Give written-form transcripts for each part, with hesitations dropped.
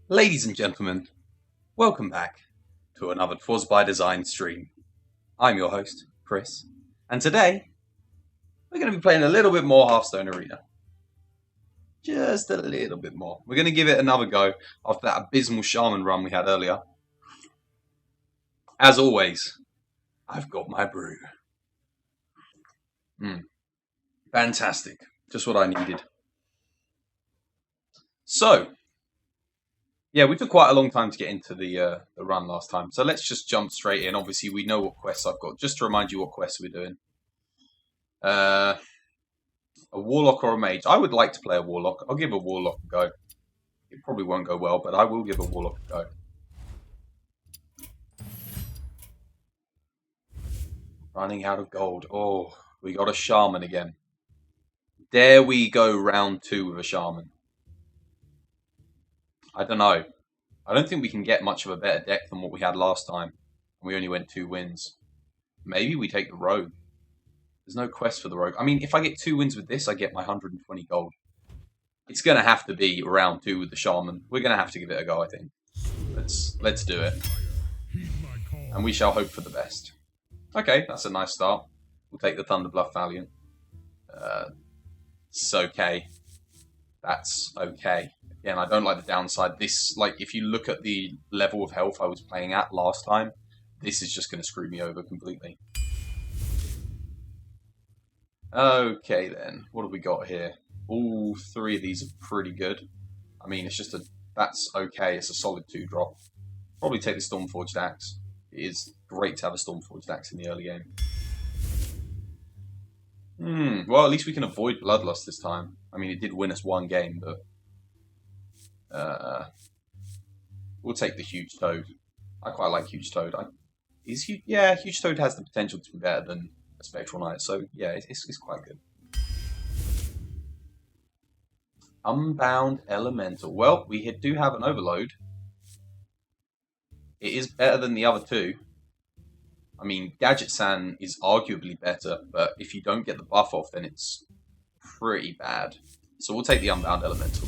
Ladies and gentlemen, welcome back to another Twas by Design stream. I'm your host, Chris, and today we're going to be playing a little bit more Hearthstone Arena. Just a little bit more. We're going to give it another go after that abysmal Shaman run we had earlier. As always, I've got my brew. Fantastic. Just what I needed. So, yeah, we took quite a long time to get into the run last time. So let's just jump straight in. Obviously, we know what quests I've got. Just to remind you what quests we're doing. A Warlock or a Mage. I would like to play a Warlock. I'll give a Warlock a go. It probably won't go well, but I will give a Warlock a go. Running out of gold. Oh, we got a Shaman again. There we go, round 2 with a Shaman. I don't know. I don't think we can get much of a better deck than what we had last time. We only went 2 wins. Maybe we take the Rogue. There's no quest for the Rogue. I mean, if I get 2 wins with this, I get my 120 gold. It's going to have to be round 2 with the Shaman. We're going to have to give it a go, I think. Let's do it. And we shall hope for the best. Okay, that's a nice start. We'll take the Thunderbluff Valiant. It's okay. That's okay. Again, I don't like the downside. This, like, if you look at the level of health I was playing at last time, this is just going to screw me over completely. Okay, then. What have we got here? All 3 of these are pretty good. I mean, it's just that's okay. It's a solid 2-drop. Probably take the Stormforged Axe. It is great to have a Stormforged Axe in the early game. Well, at least we can avoid Bloodlust this time. I mean, it did win us 1 game, but we'll take the Huge Toad. I quite like Huge Toad. Huge Toad has the potential to be better than a Spectral Knight, so yeah, it's quite good. Unbound Elemental. Well, we do have an Overload. It is better than the other 2. I mean, Gadget San is arguably better, but if you don't get the buff off, then it's pretty bad. So we'll take the Unbound Elemental.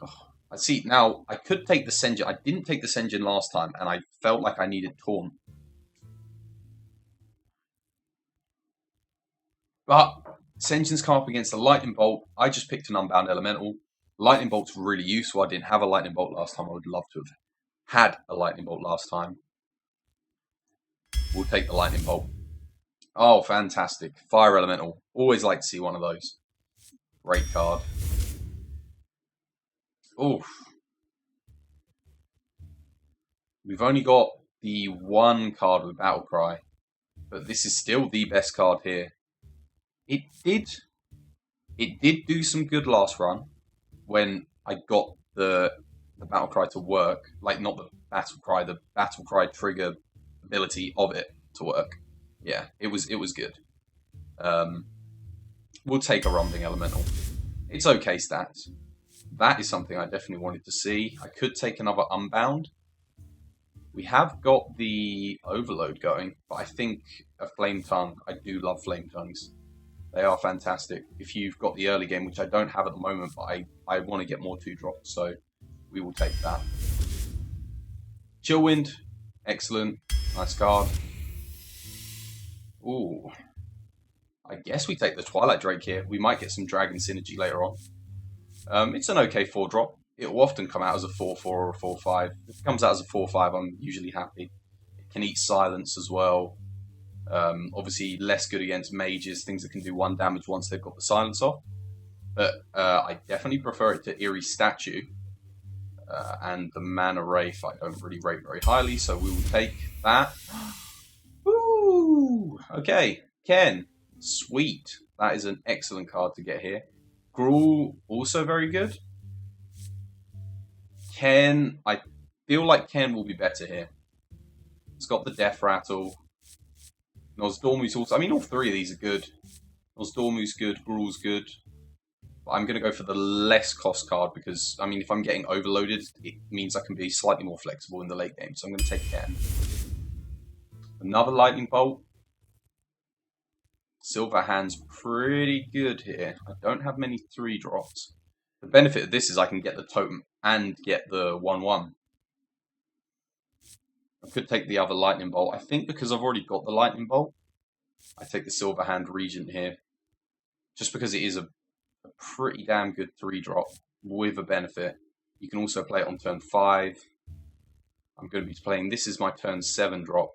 Oh, I see, now, I could take the Senjin. I didn't take the Senjin last time, and I felt like I needed Taunt. But Senjin's come up against a Lightning Bolt. I just picked an Unbound Elemental. Lightning Bolt's really useful. I didn't have a Lightning Bolt last time. I would love to have had a Lightning Bolt last time. We'll take the Lightning Bolt. Oh, fantastic. Fire Elemental. Always like to see one of those. Great card. Oof. We've only got the 1 card with Battle Cry, but this is still the best card here. It did do some good last run when I got the Battle Cry to work. Like, not the Battle Cry trigger ability of it to work. Yeah, it was good. We'll take a Rumbling Elemental. It's okay stats. That is something I definitely wanted to see. I could take another Unbound. We have got the Overload going, but I think a Flame Tongue. I do love Flame Tongues. They are fantastic. If you've got the early game, which I don't have at the moment, but I want to get more 2-drops, so we will take that. Chillwind. Excellent. Nice card. Ooh. I guess we take the Twilight Drake here. We might get some Dragon Synergy later on. It's an okay 4-drop. It will often come out as a 4-4 or a 4-5. If it comes out as a 4-5, I'm usually happy. It can eat Silence as well. Obviously, less good against mages, things that can do 1 damage once they've got the Silence off. But I definitely prefer it to Eerie Statue. And the Mana Wraith I don't really rate very highly, so we will take that. Woo! Okay, Ken. Sweet. That is an excellent card to get here. Gruul, also very good. Ken, I feel like Ken will be better here. It's got the Death Rattle. Nosdormu's also... I mean, all 3 of these are good. Nosdormu's good, Gruul's good. But I'm going to go for the less cost card because, I mean, if I'm getting overloaded, it means I can be slightly more flexible in the late game. So I'm going to take Ken. Another Lightning Bolt. Silver Hand's pretty good here. I don't have many 3-drops. The benefit of this is I can get the totem and get the 1/1. I could take the other lightning bolt. I think because I've already got the lightning bolt, I take the Silver Hand Regent here. Just because it is a pretty damn good 3-drop with a benefit. You can also play it on turn 5. I'm going to be playing, this is my turn 7 drop.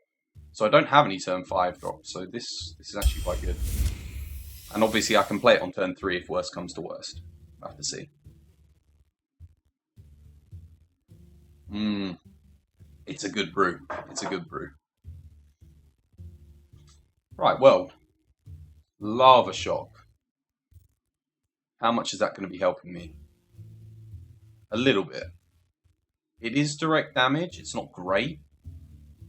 So I don't have any turn 5 drops, so this is actually quite good. And obviously I can play it on turn 3 if worst comes to worst. I have to see. It's a good brew. It's a good brew. Right, well, Lava Shock. How much is that going to be helping me? A little bit. It is direct damage. It's not great.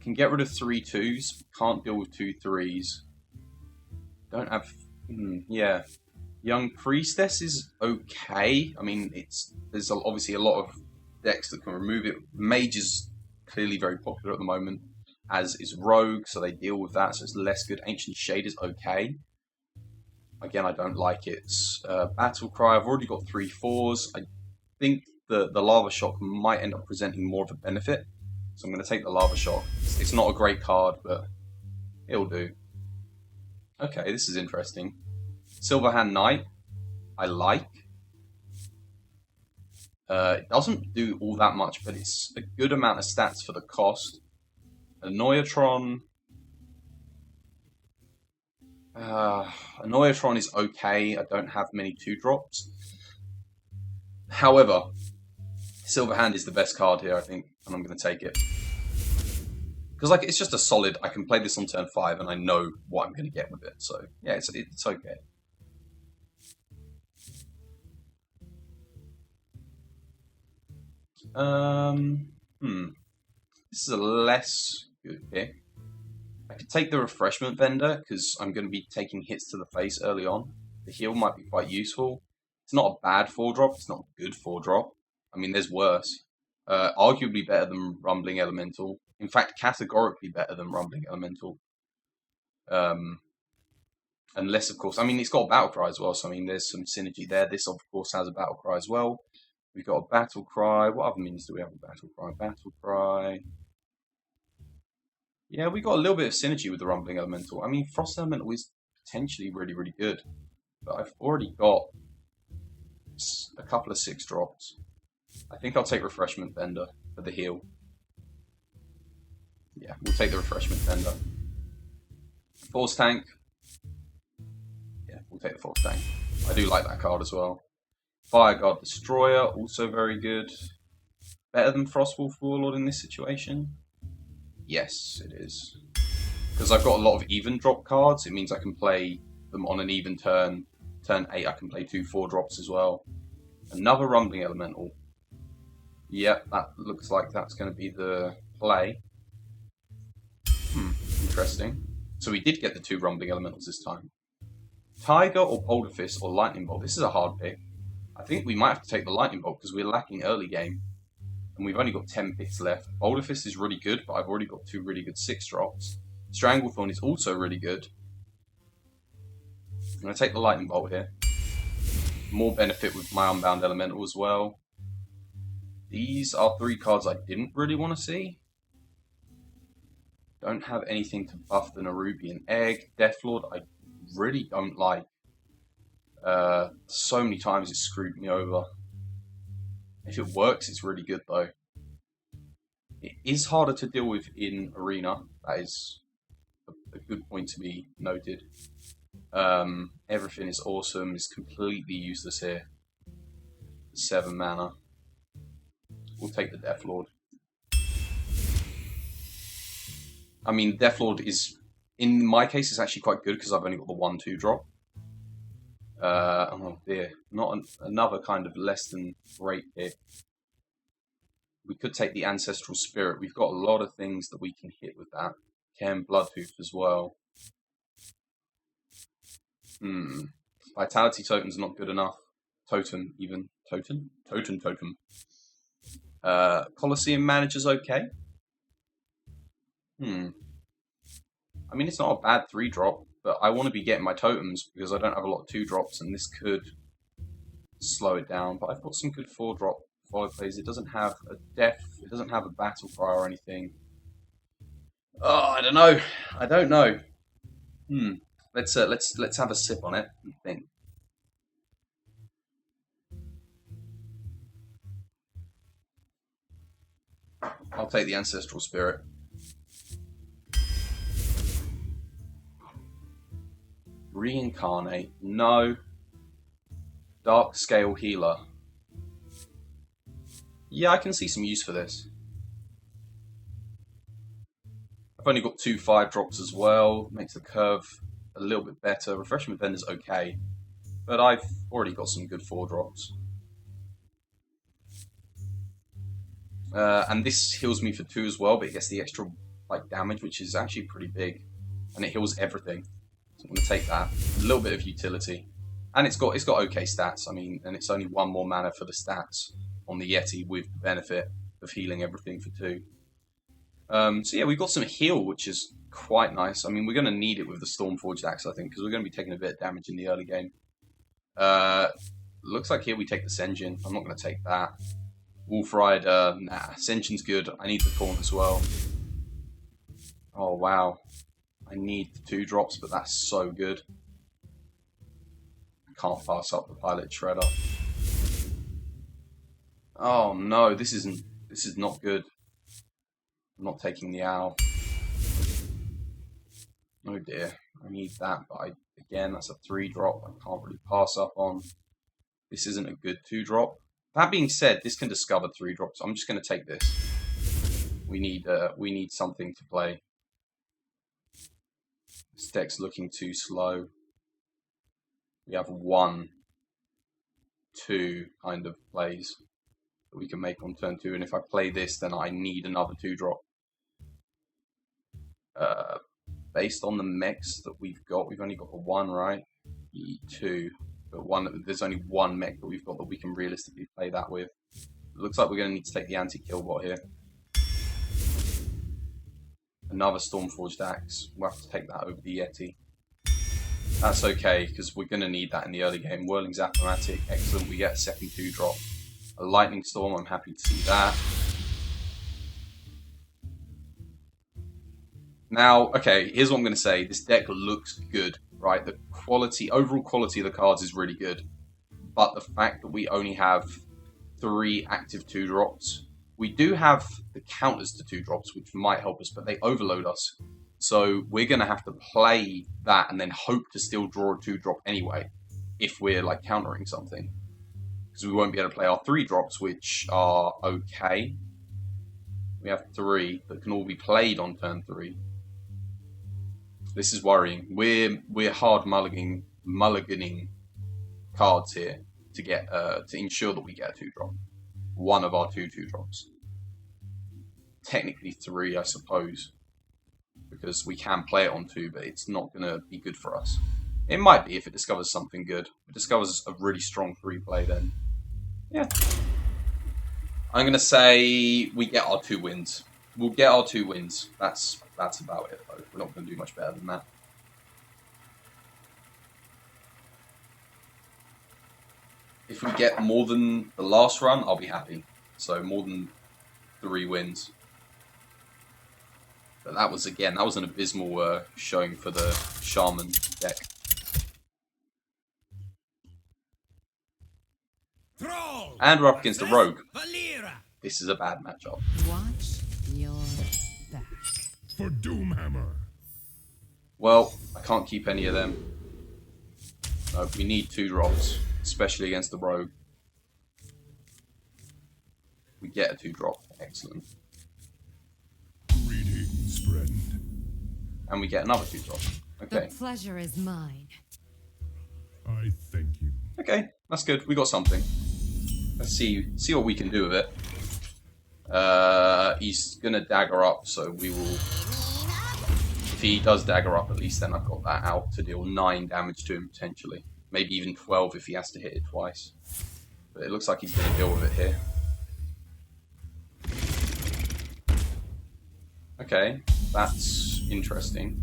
Can get rid of 3 2s. Can't deal with 2 3s. Don't have... yeah. Young Priestess is okay. I mean, there's obviously a lot of decks that can remove it. Mage is clearly very popular at the moment, as is Rogue, so they deal with that, so it's less good. Ancient Shade is okay. Again, I don't like it. Battle Cry, I've already got 3 4s. I think the Lava Shock might end up presenting more of a benefit, so I'm going to take the Lava Shock. It's not a great card, but it'll do. Okay, this is interesting. Silverhand Knight, I like. It doesn't do all that much, but it's a good amount of stats for the cost. Annoyatron. Annoyatron is okay. I don't have many 2-drops. However, Silverhand is the best card here, I think, and I'm going to take it. Because like it's just a solid, I can play this on turn 5 and I know what I'm going to get with it. So, yeah, it's okay. This is a less good pick. I could take the Refreshment Vendor because I'm going to be taking hits to the face early on. The heal might be quite useful. It's not a bad 4-drop. It's not a good 4-drop. I mean, there's worse. Arguably better than Rumbling Elemental. In fact, categorically better than Rumbling Elemental. Unless, of course, I mean, it's got a Battle Cry as well, so I mean, there's some synergy there. This, of course, has a Battle Cry as well. We've got a Battle Cry. What other means do we have a Battle Cry? Battle Cry. Yeah, we got a little bit of synergy with the Rumbling Elemental. I mean, Frost Elemental is potentially really, really good. But I've already got a couple of 6-drops. I think I'll take Refreshment Vendor for the heal. Yeah, we'll take the Refreshment Vendor. Force Tank. Yeah, we'll take the Force Tank. I do like that card as well. Fire Guard Destroyer, also very good. Better than Frostwolf Warlord in this situation? Yes, it is. Because I've got a lot of even drop cards, it means I can play them on an even turn. Turn 8, I can play 2 4-drops as well. Another Rumbling Elemental. Yep, that looks like that's going to be the play. Interesting. So we did get the 2 Rumbling Elementals this time. Tiger or Boulder Fist or Lightning Bolt. This is a hard pick. I think we might have to take the Lightning Bolt because we're lacking early game. And we've only got 10 picks left. Boulder Fist is really good, but I've already got 2 really good 6-drops. Stranglethorn is also really good. I'm going to take the Lightning Bolt here. More benefit with my Unbound Elemental as well. These are 3 cards I didn't really want to see. Don't have anything to buff the Nerubian Egg. Deathlord I really don't like. So many times it screwed me over. If it works, it's really good though. It is harder to deal with in Arena. That is a good point to be noted. Everything is awesome. It's completely useless here. 7 mana. We'll take the Deathlord. I mean, Deathlord is, in my case, it's actually quite good because I've only got the 1/2 drop. Oh dear, not another kind of less than great hit. We could take the Ancestral Spirit. We've got a lot of things that we can hit with that. Cairn Bloodhoof as well. Vitality Totem's not good enough. Totem, even. Totem? Totem. Colosseum Manager's okay. I mean, it's not a bad 3-drop, but I want to be getting my totems because I don't have a lot of 2-drops, and this could slow it down. But I've got some good 4-drop follow plays. It doesn't have a death. It doesn't have a battle cry or anything. Oh, I don't know. I don't know. Let's have a sip on it and think. I'll take the Ancestral Spirit. Reincarnate. No. Dark Scale Healer. Yeah, I can see some use for this. I've only got 2 5-drops as well. Makes the curve a little bit better. Refreshment Vendor's okay. But I've already got some good 4-drops. And this heals me for 2 as well, but it gets the extra damage, which is actually pretty big. And it heals everything. So I'm going to take that. A little bit of utility. And it's got okay stats. I mean, and it's only 1 more mana for the stats on the Yeti with the benefit of healing everything for 2. So yeah, we've got some heal, which is quite nice. I mean, we're going to need it with the Stormforged Axe, I think, because we're going to be taking a bit of damage in the early game. Looks like here we take the Senjin. I'm not going to take that. Wolf Rider, nah. Senjin's good. I need the Taunt as well. Oh, wow. I need the 2-drops, but that's so good. I can't pass up the Pilot Shredder. Oh no, this is not good. I'm not taking the Owl. Oh dear, I need that, but again, that's a 3-drop. I can't really pass up on. This isn't a good 2-drop. That being said, this can discover 3-drops. I'm just going to take this. We need something to play. This deck's looking too slow. We have 1, 2 kind of plays that we can make on turn 2, and if I play this, then I need another 2-drop. Based on the mechs that we've only got the 1, right? 2, but there's only 1 mech that we've got that we can realistically play that with. It looks like we're going to need to take the anti-Killbot here. Another Stormforged Axe. We'll have to take that over the Yeti. That's okay, because we're going to need that in the early game. Whirling's Appomatic, excellent. We get a second 2-drop. A Lightning Storm, I'm happy to see that. Now, okay, here's what I'm going to say. This deck looks good, right? The overall quality of the cards is really good. But the fact that we only have 3 active 2-drops, we do have the counters to 2-drops, which might help us, but they overload us. So we're going to have to play that and then hope to still draw a 2-drop anyway, if we're countering something. Because we won't be able to play our 3-drops, which are okay. We have 3 that can all be played on turn 3. This is worrying. We're hard mulliganing cards here to ensure that we get a 2-drop. 1 of our 2 2-drops. Technically 3, I suppose, because we can play it on 2, but it's not going to be good for us. It might be if it discovers something good. If it discovers a really strong 3-play, then yeah. I'm going to say we get our 2 wins. We'll get our 2 wins. That's about it, though. We're not going to do much better than that. If we get more than the last run, I'll be happy. So more than 3 wins. But that was an abysmal showing for the Shaman deck. And we're up against a Rogue. This is a bad matchup. Watch your back. For Doomhammer. Well, I can't keep any of them. No, we need 2-drops, especially against the Rogue. We get a 2-drop. Excellent. Greetings, friend. And we get another 2-drop. Okay. The pleasure is mine. I thank you. Okay, that's good. We got something. Let's see what we can do with it. He's gonna dagger up, so we will. If he does dagger up, at least then I've got that out to deal 9 damage to him potentially. Maybe even 12 if he has to hit it twice. But it looks like he's gonna deal with it here. Okay, that's interesting.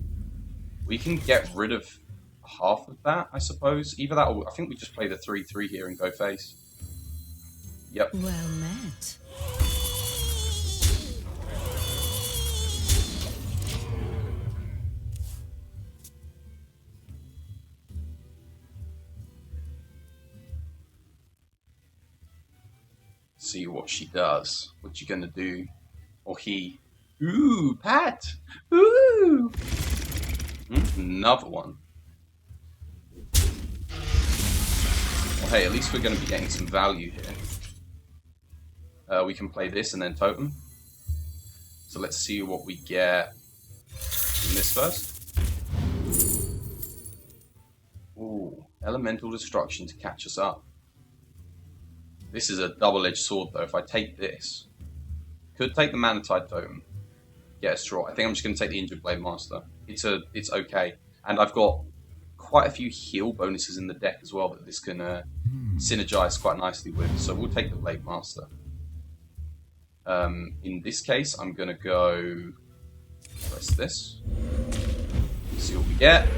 We can get rid of. half of that, I suppose. Either that or I think we just play the 3/3 here and go face. Yep. Well met. See what she does. What you gonna do? Or he? Ooh, Pat! Ooh! Another one. Well, hey, at least we're gonna be getting some value here. We can play this and then totem. So let's see what we get in this first. Ooh, elemental destruction to catch us up. This is a double-edged sword, though. If I take this, could take the Manatide Totem, get a straw. I think I'm just going to take the Injured Blade Master. It's okay, and I've got quite a few heal bonuses in the deck as well that this can synergize quite nicely with. So we'll take the Blade Master. In this case, I'm going to go press this. See what we get.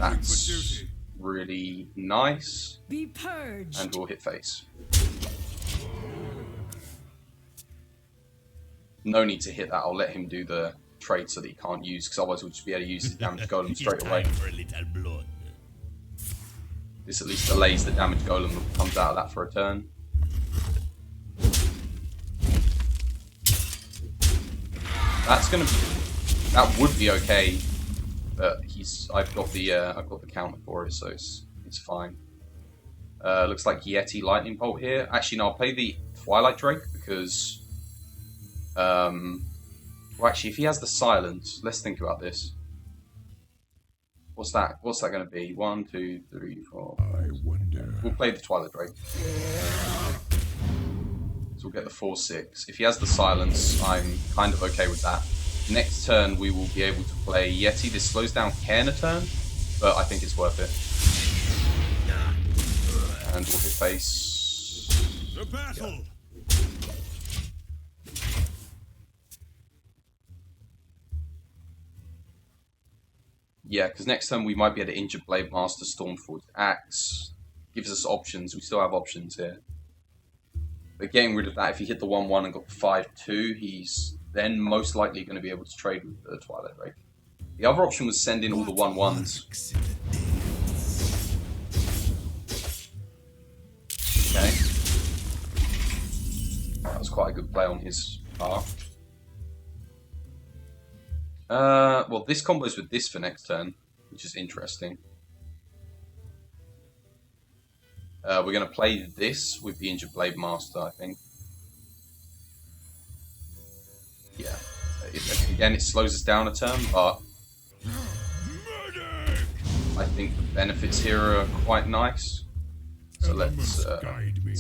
That's really nice. Be purged. And we'll hit face. No need to hit that. I'll let him do the trade so that he can't use, because otherwise we'll just be able to use his damage golem straight away. This at least delays the damage golem that comes out of that for a turn. That's gonna be. That would be okay, but I've got the counter for it, so it's fine. Looks like Yeti Lightning Bolt here. Actually, no, I'll play the Twilight Drake because. Well, actually, if he has the silence, let's think about this. What's that? What's that going to be? 1, 2, 3, 4. I wonder. We'll play the Twilight Drake. So we'll get the 4/6. If he has the silence, I'm kind of okay with that. Next turn, we will be able to play Yeti. This slows down Cairn a turn, but I think it's worth it. And we'll hit face. The battle. Yeah, because next turn we might be able to Injured Blade Master, Stormforged Axe. Gives us options. We still have options here. But getting rid of that, if he hit the 1/1 and got the 5/2, he's then most likely going to be able to trade with the Twilight Drake. The other option was send in all the 1/1s. Okay. That was quite a good play on his part. Well, this combos with this for next turn, which is interesting. We're going to play this with the Injured Blade Master, I think. Yeah. Again, it slows us down a turn, but I think the benefits here are quite nice. So let's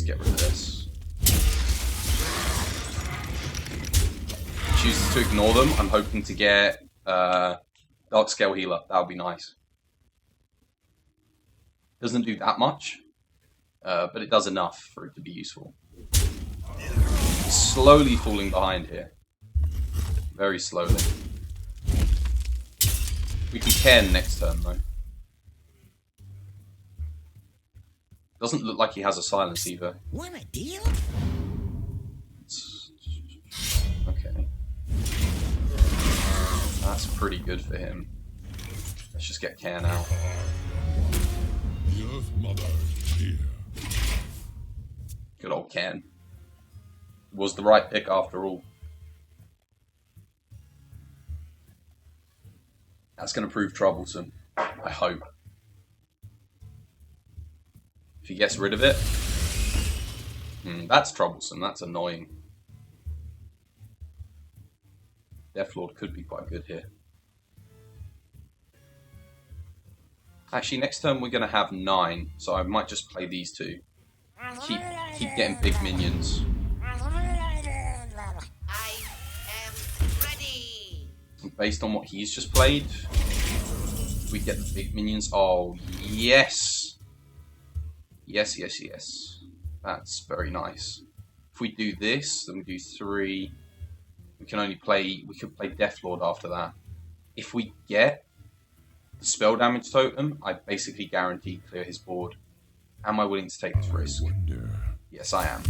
get rid of this. Chooses to ignore them. I'm hoping to get Dark Scale Healer. That would be nice. Doesn't do that much, but it does enough for it to be useful. Slowly falling behind here. Very slowly. We can Cairn next turn though. Doesn't look like he has a silence either. Want a deal? Okay. That's pretty good for him. Let's just get Cairn out. The Earth Mother is here. Good old Cairn. Was the right pick after all. That's going to prove troublesome. I hope. If he gets rid of it. That's troublesome. That's annoying. Deathlord could be quite good here. Actually, next turn we're going to have 9, so I might just play these two. Keep getting big minions. I am ready. Based on what he's just played, we get the big minions. Oh, yes! Yes, yes, yes. That's very nice. If we do this, then we do 3. We could play Deathlord after that. If we get the spell damage totem, I basically guarantee clear his board. Am I willing to take this risk? Wonder. Yes, I am.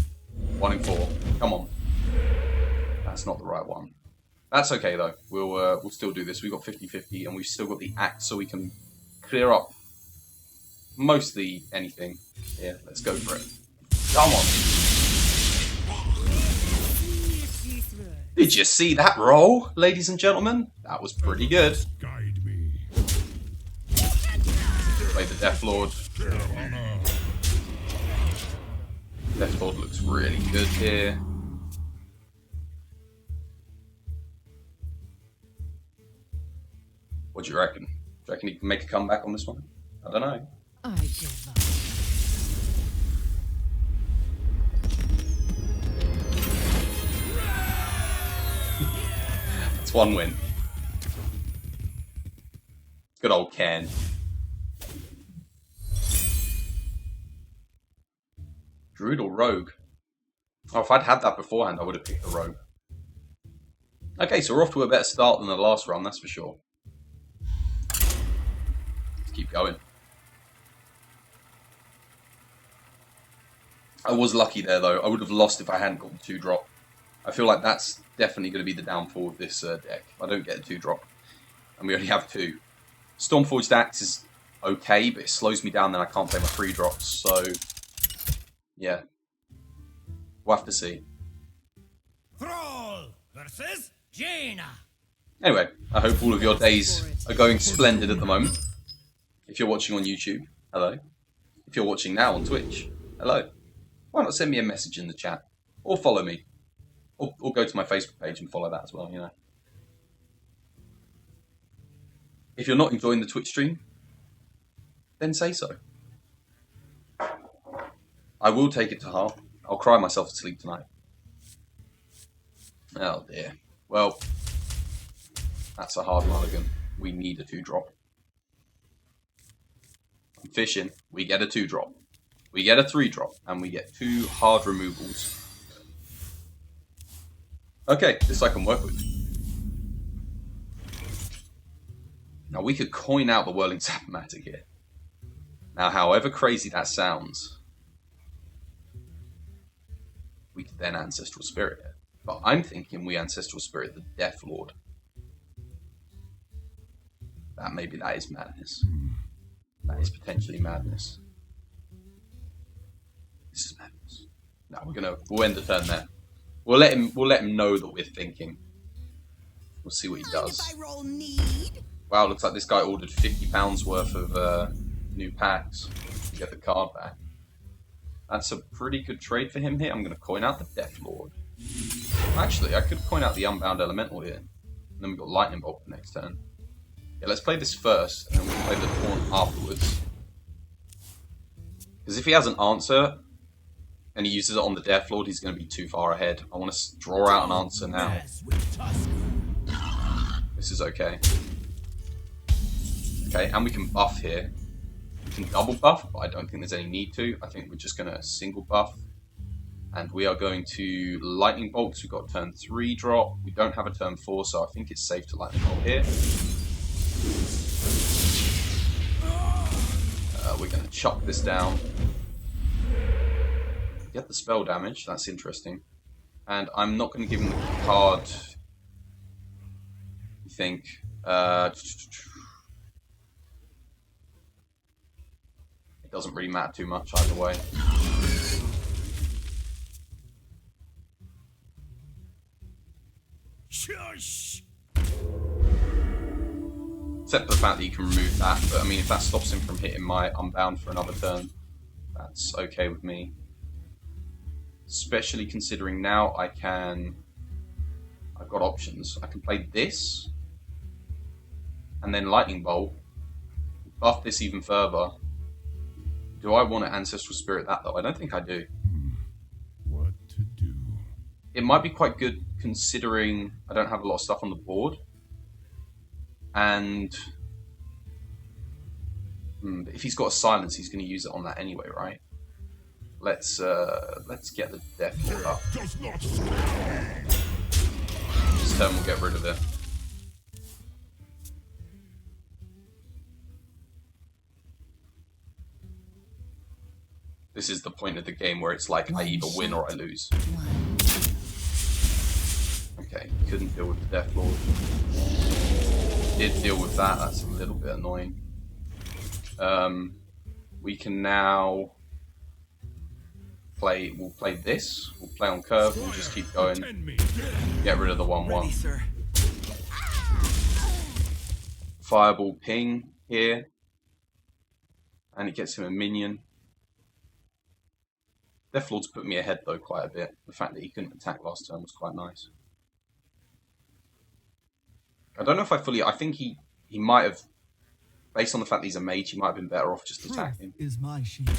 1 in 4. Come on. That's not the right one. That's okay though. We'll still do this. We've got 50-50 and we've still got the axe, so we can clear up mostly anything. Yeah, let's go for it. Come on. Did you see that roll, ladies and gentlemen? That was pretty good. Guide me. Play the Death Lord. Honor. Death Lord looks really good here. What do you reckon? Do you reckon he can make a comeback on this one? I don't know. I give up. That's 1 win. Good old Ken. Druid or Rogue? Oh, if I'd had that beforehand, I would have picked the Rogue. Okay, so we're off to a better start than the last run, that's for sure. Let's keep going. I was lucky there, though. I would have lost if I hadn't got the 2-drop. I feel like that's definitely going to be the downfall of this deck. If I don't get a 2-drop. And we only have 2. Stormforged Axe is okay, but it slows me down, then I can't play my 3-drops. So, yeah. We'll have to see. Thrall versus Jaina. Anyway, I hope all of your days are going splendid at the moment. If you're watching on YouTube, hello. If you're watching now on Twitch, hello. Why not send me a message in the chat? Or follow me. Or go to my Facebook page and follow that as well, you know. If you're not enjoying the Twitch stream, then say so. I will take it to heart. I'll cry myself to sleep tonight. Oh dear. Well, that's a hard mulligan. We need a 2-drop. I'm fishing. We get a 2-drop. We get a 3-drop. And we get 2 hard removals. Okay, this I can work with. Now we could coin out the Whirling Sapomatic here. Now, however crazy that sounds, we could then Ancestral Spirit it. But I'm thinking we Ancestral Spirit the Death Lord. Maybe that is madness. That is potentially madness. This is madness. No, we'll end the turn there. We'll let him know that we're thinking. We'll see what he does. Wow, looks like this guy ordered £50 worth of new packs to get the card back. That's a pretty good trade for him here. I'm going to coin out the Death Lord. Actually, I could coin out the Unbound Elemental here. And then we've got Lightning Bolt for next turn. Yeah, let's play this first, and then we can play the Taunt afterwards. Because if he has an answer, and he uses it on the Death Lord, he's going to be too far ahead. I want to draw out an answer now. This is okay. Okay, and we can buff here. We can double buff, but I don't think there's any need to. I think we're just going to single buff. And we are going to Lightning Bolt, because we've got turn 3 drop. We don't have a turn 4, so I think it's safe to Lightning Bolt here. We're going to chuck this down. Get the spell damage, that's interesting. And I'm not going to give him the card. I think. It doesn't really matter too much either way. Shush. Except for the fact that you can remove that, but I mean, if that stops him from hitting my Unbound for another turn, that's okay with me. Especially considering now I've got options. I can play this, and then Lightning Bolt, buff this even further. Do I want to Ancestral Spirit that though? I don't think I do. What to do? It might be quite good considering I don't have a lot of stuff on the board. And if he's got a silence, he's going to use it on that anyway, right? Let's get the Death Lord up. This turn we'll get rid of it. This is the point of the game where it's like I either win or I lose. One. Okay, couldn't deal with the Death Lord. Did deal with that, that's a little bit annoying. We can now play, we'll play this, we'll play on curve, we'll just keep going, get rid of the 1-1. Fireball ping here, and it gets him a minion. Death Lord's put me ahead though quite a bit. The fact that he couldn't attack last turn was quite nice. I don't know if I think he might have, based on the fact that he's a mage, he might have been better off just attacking. Is my shield.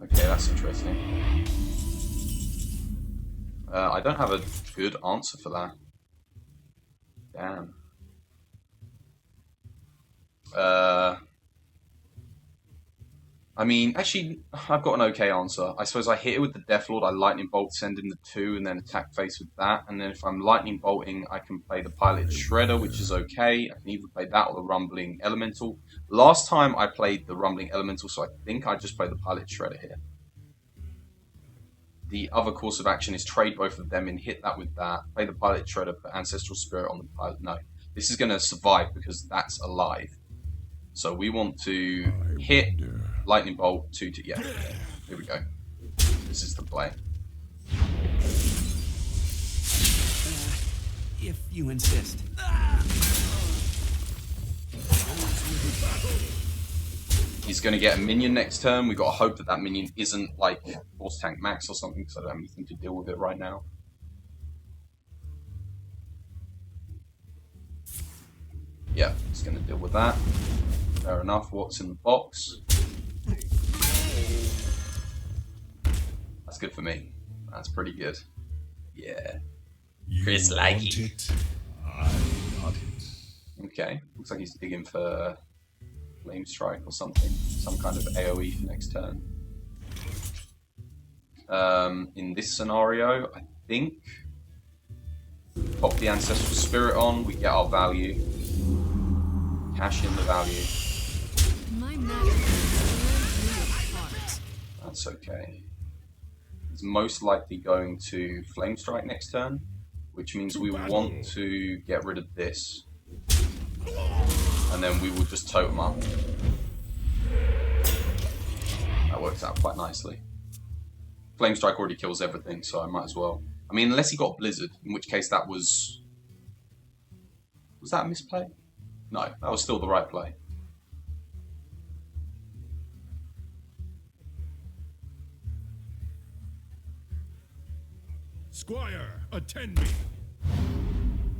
Okay, that's interesting. I don't have a good answer for that. Damn. I mean, actually, I've got an okay answer. I suppose I hit it with the Death Lord, I Lightning Bolt, send in the 2, and then attack face with that. And then if I'm Lightning Bolting, I can play the Pilot Shredder, which is okay. I can either play that or the Rumbling Elemental. Last time I played the Rumbling Elemental, so I think I just played the Pilot Shredder here. The other course of action is trade both of them and hit that with that. Play the Pilot Shredder, put Ancestral Spirit on the Pilot. No, this is going to survive because that's alive. So we want to hit Lightning Bolt 2 to, yeah, here we go. This is the play. If you insist. He's going to get a minion next turn. We've got to hope that that minion isn't like Force Tank Max or something, because I don't have anything to deal with it right now. Yeah, he's going to deal with that. Fair enough. What's in the box? That's good for me. That's pretty good. Yeah. Chris Leggy. It, I got it. Okay. Looks like he's digging for Flame Strike or something. Some kind of AoE for next turn. In this scenario, I think pop the Ancestral Spirit on, we get our value. Cash in the value. My magic is apart. That's okay. He's most likely going to Flame Strike next turn, which means we want to get rid of this. And then we will just totem up. That works out quite nicely. Flame Strike already kills everything, so I might as well. I mean, unless he got Blizzard, in which case that was... Was that a misplay? No, that was still the right play. Squire, attend me.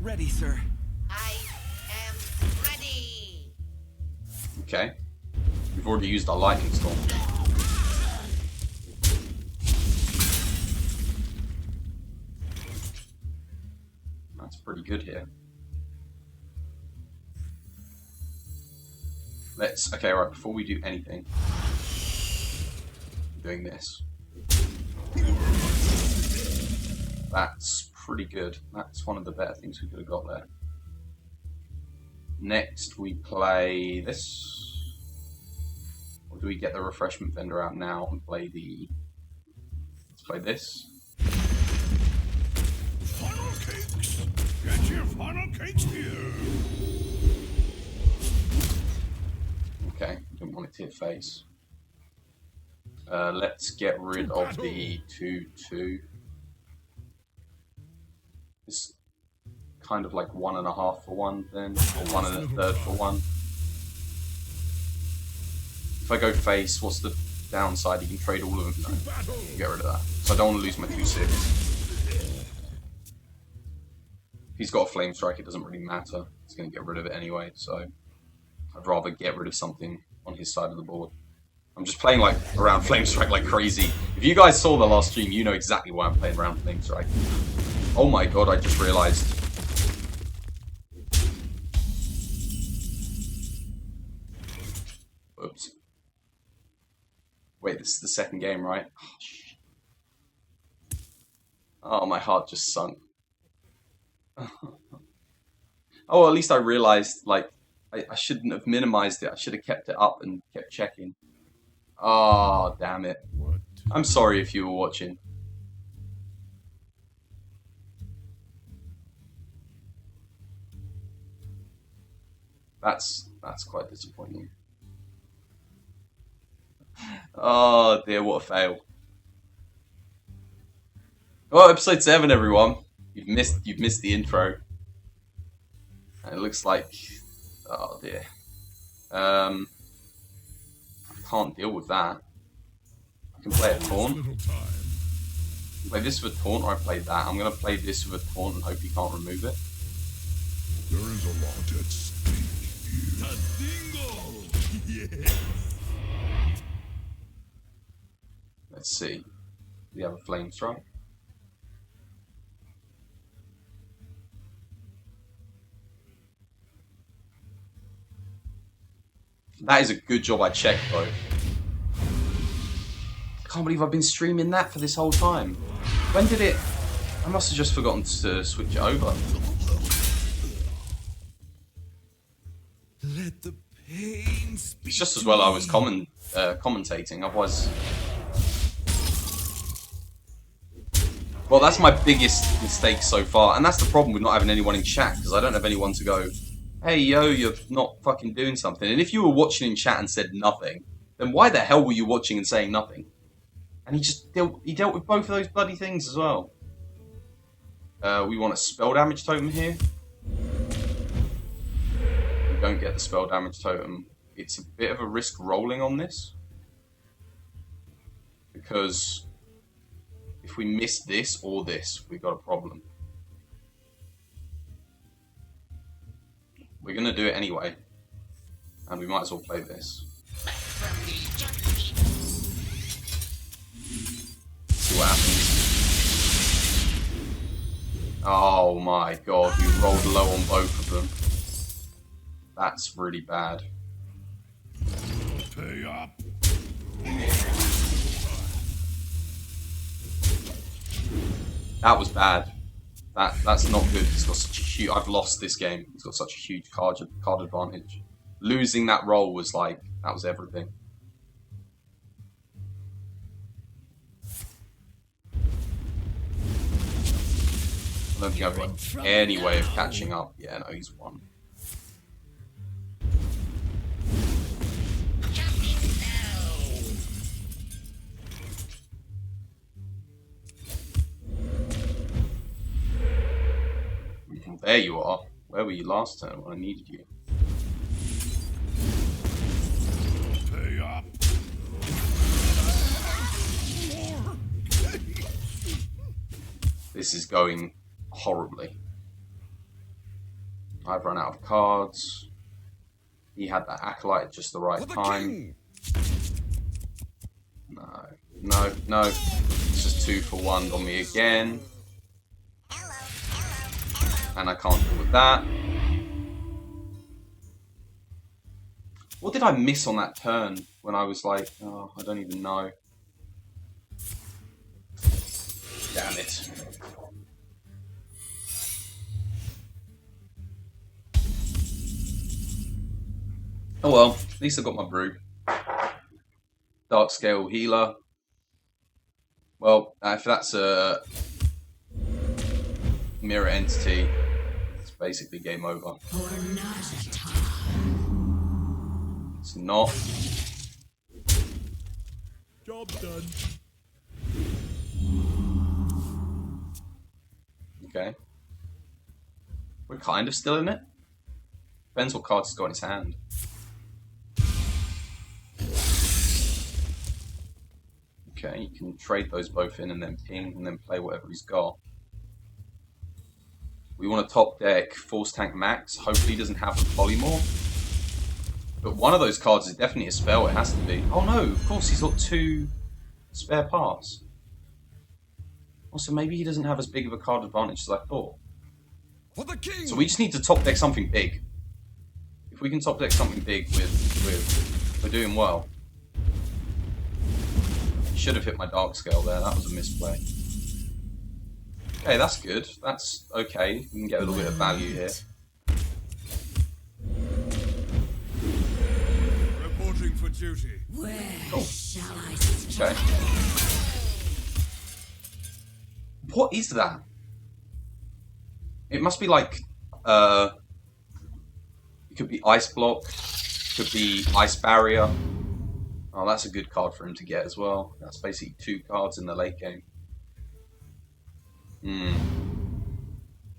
Ready, sir. I am ready. Okay. We've already used our Lightning Storm. That's pretty good here. Let's... Okay, right, before we do anything... I'm doing this. That's pretty good. That's one of the better things we could have got there. Next, we play this. Or do we get the Refreshment Vendor out now and play the... Let's play this. Funnel cakes. Get your funnel cakes here. Okay, didn't want it to hit face. Let's get rid of the 2/2. It's kind of like 1.5 for 1 then, or 1 1/3 for 1. If I go face, what's the downside? You can trade all of them. No, get rid of that. So I don't want to lose my 2/6. If he's got a Flame Strike, it doesn't really matter. He's going to get rid of it anyway, so I'd rather get rid of something on his side of the board. I'm just playing like around Flame Strike like crazy. If you guys saw the last stream, you know exactly why I'm playing around Flame Strike. Oh my god, I just realized. Oops. Wait, this is the second game, right? Oh, shit. Oh, my heart just sunk. Oh, at least I realized, like, I shouldn't have minimized it. I should have kept it up and kept checking. Oh, damn it. What I'm sorry if you were watching. That's quite disappointing. Oh dear, what a fail. Well, episode 7, everyone. You've missed the intro. And it looks like, oh dear. I can't deal with that. I can play a taunt. Little time. Play this with a taunt, or I played that. I'm gonna play this with a taunt and hope he can't remove it. There is a lot at stake here. Tadingo! Yeah. Let's see. We have a flame strike. That is a good job I checked though. I can't believe I've been streaming that for this whole time. When did it... I must have just forgotten to switch it over. Let the pain speak. It's just as well I was commentating, otherwise... Well, that's my biggest mistake so far, and that's the problem with not having anyone in chat, because I don't have anyone to go, hey, yo, you're not fucking doing something. And if you were watching in chat and said nothing, then why the hell were you watching and saying nothing? And he dealt with both of those bloody things as well. We want a spell damage totem here. We don't get the spell damage totem. It's a bit of a risk rolling on this. Because if we miss this or this, we've got a problem. We're going to do it anyway. And we might as well play this. See what happens. Oh my god, we rolled low on both of them. That's really bad. Pay up. That was bad. That's not good. He's got such a huge... I've lost this game. He's got such a huge card advantage. Losing that roll was like... That was everything. I don't think I've got any way of catching up. Yeah, no, he's won. There you are. Where were you last turn when I needed you? Pay up. This is going horribly. I've run out of cards. He had that acolyte at just the right time. No. It's just 2 for 1 on me again. And I can't deal with that. What did I miss on that turn when I was like, oh, I don't even know. Damn it. Oh well, at least I got my brew. Dark Scale Healer. Well, if that's a mirror entity, it's basically game over. It's not. Job done. Okay. We're kind of still in it. Depends what cards he's got in his hand. Okay, you can trade those both in and then ping and then play whatever he's got. We want to top deck Force Tank Max. Hopefully he doesn't have the Polymorph. But one of those cards is definitely a spell, it has to be. Oh no, of course he's got 2 spare parts. Also, maybe he doesn't have as big of a card advantage as I thought. For the king. So we just need to top deck something big. If we can top deck something big we're doing well. Should have hit my Dark Scale there, that was a misplay. Okay, that's good. That's okay. We can get a little bit of value here. Reporting for for duty. Where shall I Okay. What is that? It must be like, it could be ice block, could be ice barrier. Oh, that's a good card for him to get as well. That's basically 2 cards in the late game.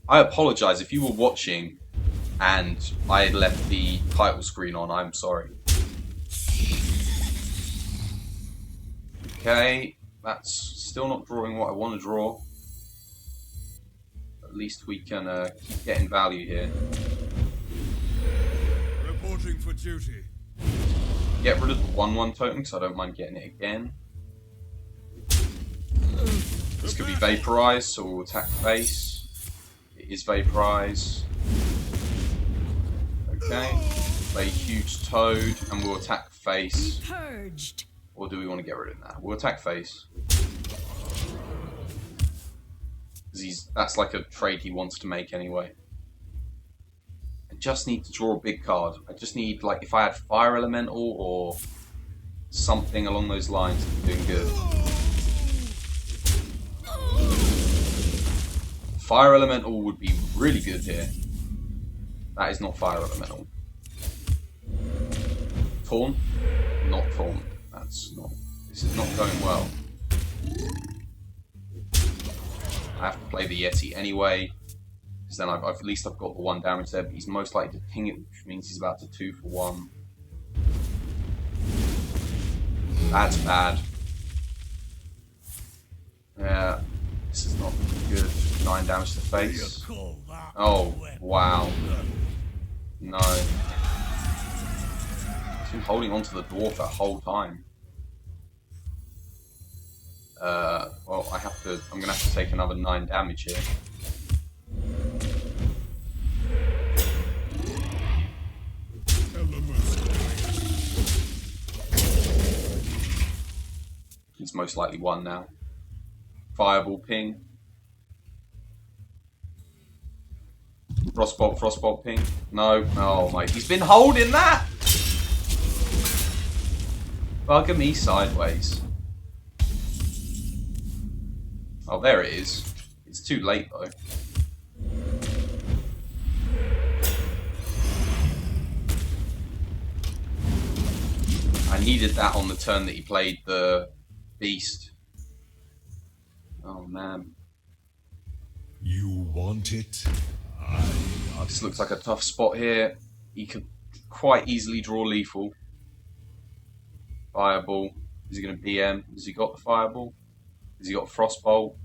I apologize if you were watching and I had left the title screen on. I'm sorry. Okay, that's still not drawing what I want to draw. At least we can keep getting value here. Reporting for duty. Get rid of the 1/1 totem because I don't mind getting it again. This could be vaporized, so we'll attack face. It is vaporized. Okay. Play huge toad and we'll attack face. purged? Or do we want to get rid of that? We'll attack face. Because that's like a trade he wants to make anyway. I just need to draw a big card. I just need, like, if I had Fire Elemental or something along those lines to be doing good. Fire Elemental would be really good here. That is not Fire Elemental. Taunt? Not Taunt. That's not... This is not going well. I have to play the Yeti anyway. Because then at least I've got the 1 damage there, but he's most likely to ping it, which means he's about to 2 for 1. That's bad. Yeah, this is not good. 9 damage to face. Oh, wow. No. He's been holding onto the dwarf that whole time. Well, I'm gonna have to take another 9 damage here. It's most likely 1 now. Fireball ping. Frostbolt ping. No. Oh my, he's been holding that! Bugger me sideways. Oh, there it is. It's too late though. I needed that on the turn that he played the beast. Oh man. You want it? Oh, this looks like a tough spot here. He could quite easily draw lethal. Fireball. Is he going to BM? Has he got the Fireball? Has he got Frostbolt?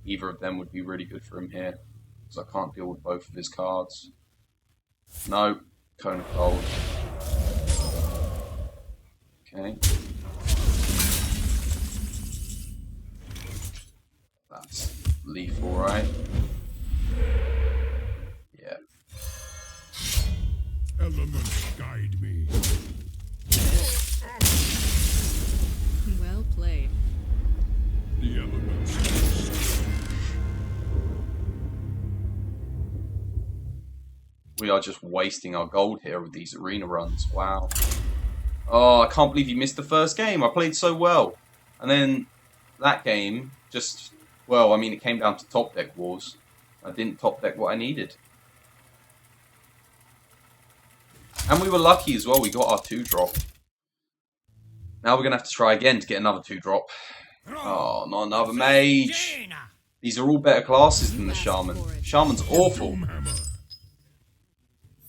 Either of them would be really good for him here. Because I can't deal with both of his cards. No. Cone of Cold. Okay. That's lethal, right? Yeah. Elements guide me. Well played. The elements. We are just wasting our gold here with these arena runs. Wow. Oh, I can't believe you missed the first game. I played so well. And then that game just... Well, I mean, it came down to top deck wars. I didn't top deck what I needed. And we were lucky as well. We got our 2-drop. Now we're going to have to try again to get another 2-drop. Oh, not another mage. These are all better classes than the shaman. Shaman's awful. Doomhammer.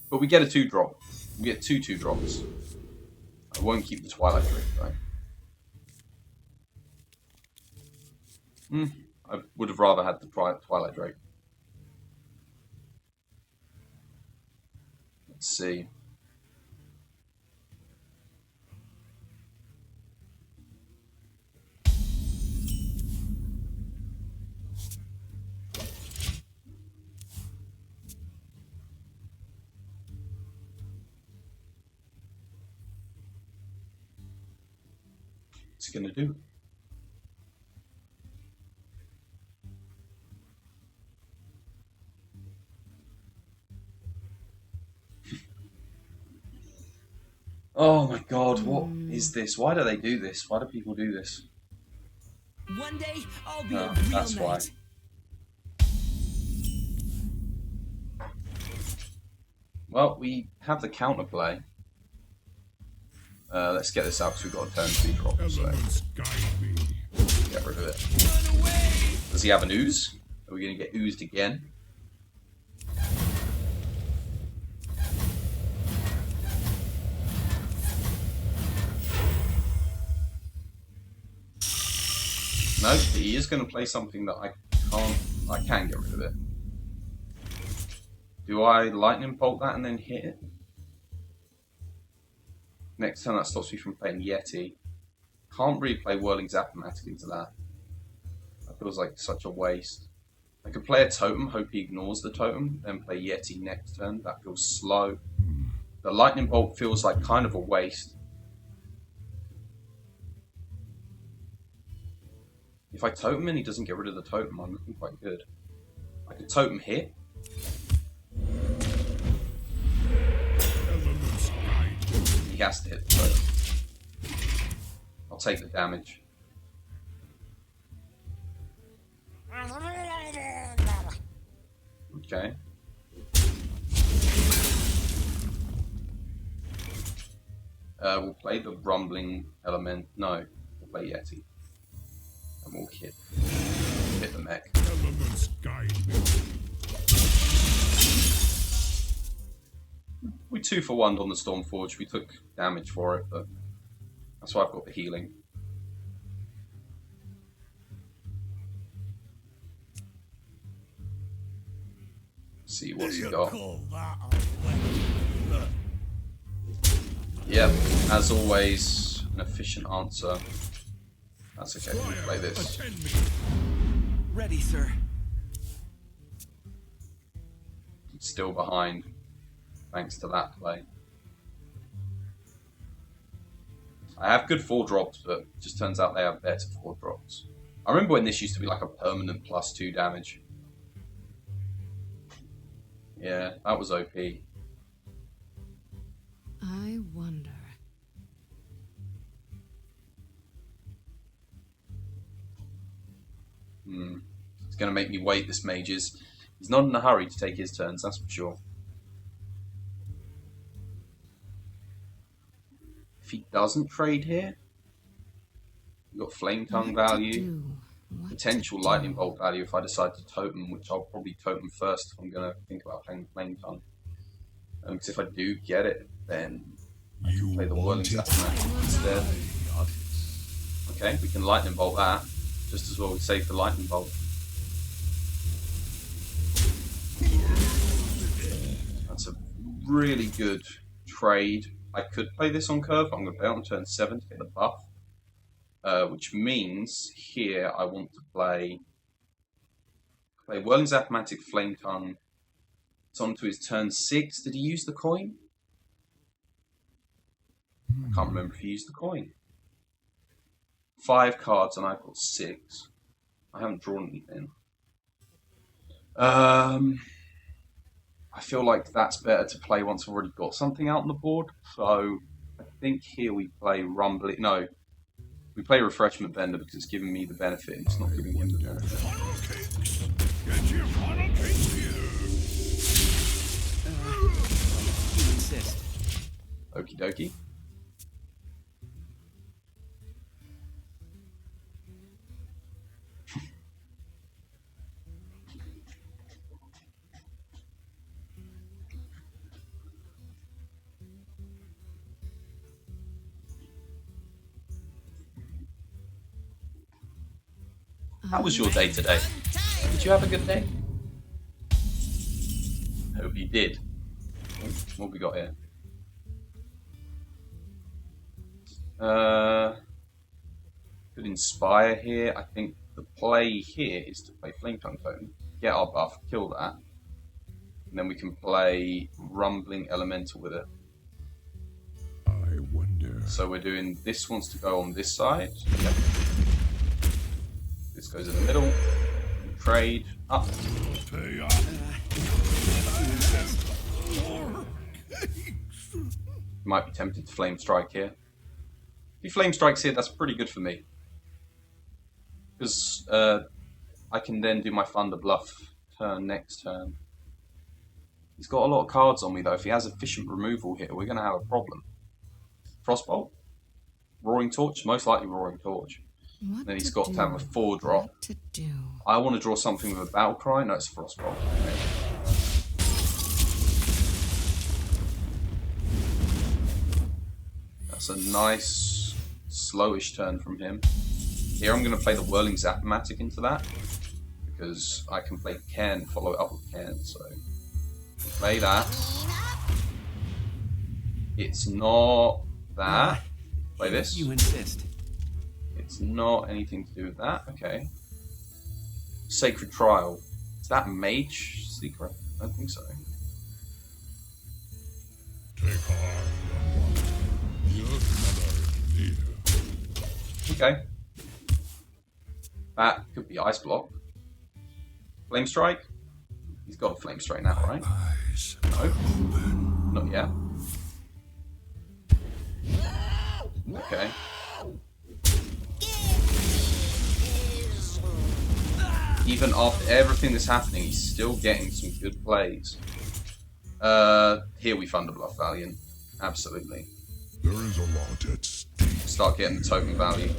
But we get a 2-drop. We get 2 2-drops. I won't keep the Twilight Drake though. I would have rather had the Twilight Drake. Let's see. What's he gonna do? Oh my god, what is this? Why do they do this? Why do people do this? One day I'll be Oh, a real that's why. knight. Well, we have the counterplay. Let's get this out because we've got a turn 2 drop. So Elements guide me. get rid of it. Run away! Does he have an ooze? Are we going to get oozed again? No, he is going to play something that I can get rid of it. Do I lightning bolt that and then hit it? Next turn that stops me from playing Yeti. Can't really play Whirling Zapamatic into that. That feels like such a waste. I could play a totem, hope he ignores the totem, then play Yeti next turn. That feels slow. The lightning bolt feels like kind of a waste. If I totem and he doesn't get rid of the totem, I'm looking quite good. I could totem hit. Elements guide me. He has to hit the totem. I'll take the damage. Okay. We'll play the rumbling element. No, we'll play Yeti. And we'll hit the mech. Elements guide me. We 2 for 1'd on the Stormforge. We took damage for it, but that's why I've got the healing. See what's he got. Call that a weapon. Yep, as always, an efficient answer. That's okay, we'll play this. Attend me. Ready, sir. It's still behind, thanks to that play. I have good 4-drops, but it just turns out they have better 4-drops. I remember when this used to be like a permanent +2 damage. Yeah, that was OP. I wonder. It's going to make me wait, this mage is. He's not in a hurry to take his turns, that's for sure. If he doesn't trade here, we've got Flame Tongue value, potential Lightning Bolt value if I decide to totem, which I'll probably totem first if I'm going to think about playing Flame Tongue. Because if I do get it, then I can play the Whirling Zapamatic instead. Okay, we can Lightning Bolt that. Just as well we save the Lightning Bolt. That's a really good trade. I could play this on curve, but I'm going to play it on turn 7 to get the buff. Which means here I want to play Whirling Zapamatic, Flame Tongue. It's on to his turn 6. Did he use the coin? I can't remember if he used the coin. 5 cards and I've got 6. I haven't drawn anything. I feel like that's better to play once I've already got something out on the board. So I think here we play Rumbling. No, we play Refreshment Vendor because it's giving me the benefit and it's not giving him the benefit. Funnel cakes. Get your funnel cakes here. You insist. Okie dokie. How was your day today? Did you have a good day? Hope you did. What have we got here? Could Inspire here. I think the play here is to play Flame Tongue Totem, get our buff, kill that, and then we can play Rumbling Elemental with it. I wonder. So we're doing, this wants to go on this side. Yep. This goes in the middle. Trade up. Pay up. More cakes. Might be tempted to Flame Strike here. If he Flame Strikes here, that's pretty good for me. Because I can then do my Thunder Bluff turn next turn. He's got a lot of cards on me though. If he has efficient removal here, we're going to have a problem. Frostbolt? Roaring Torch? Most likely Roaring Torch. What Then he's to got do? to have a 4-drop. What to do? I want to draw something with a Battle Cry. No, it's Frostbolt. Okay. That's a nice, slowish turn from him. Here I'm going to play the Whirling Zapmatic into that. Because I can play Ken, follow it up with Ken. So, play that. It's not that. Play this. You insist. It's not anything to do with that. Okay. Sacred Trial. Is that Mage Secret? I don't think so. Take heart, young one. Your mother is near. Okay. That could be Ice Block. Flame Strike? He's got a Flame Strike now, right? Eyes No. Not yet. Okay. Even after everything that's happening, he's still getting some good plays. Here we Thunder Bluff Valiant. Absolutely. There is a lot at stake. Start getting the token value.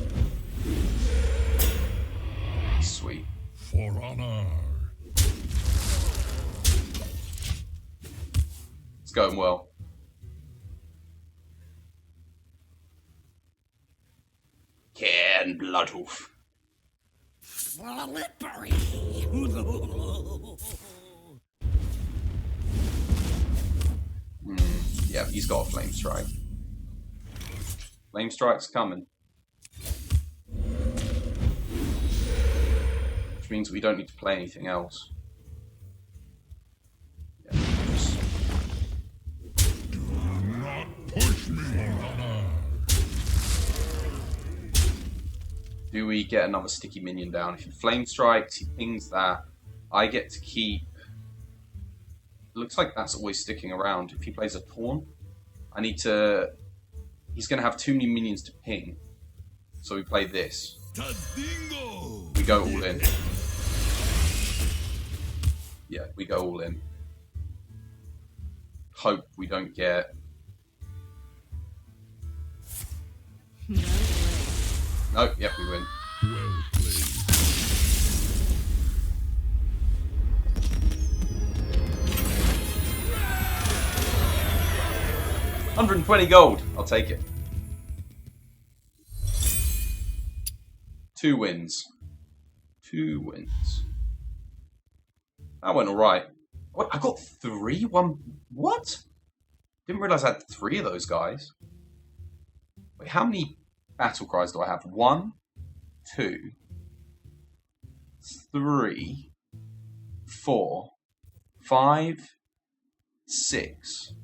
Sweet. For honor. It's going well. Ken Bloodhoof. Slippery. Yeah, he's got a Flame Strike. Flame Strike's coming. Which means we don't need to play anything else. Yeah, just... Do not push me. For honor. Do we get another sticky minion down? If he Flame Strikes, he pings that. I get to keep... It looks like that's always sticking around. If he plays a Taunt, I need to... He's going to have too many minions to ping. So we play this. Tadingo. We go all in. Yeah, we go all in. Hope we don't get... Well played. No, yep, we win. Well played. 120 gold. I'll take it. 2 wins. 2 wins. That went alright. What? I got 3? What? Didn't realise I had 3 of those guys. Wait, how many battle cries do I have? 1, 2, 3, 4, 5, 6,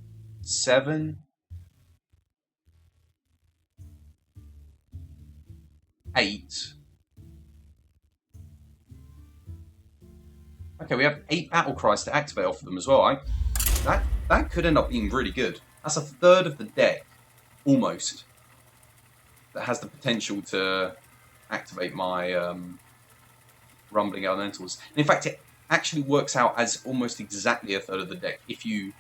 7, 8. Okay, we have 8 battle cries to activate off of them as well. That could end up being really good. That's a third of the deck, almost, that has the potential to activate my Rumbling Elementals. And in fact, it actually works out as almost exactly a third of the deck if you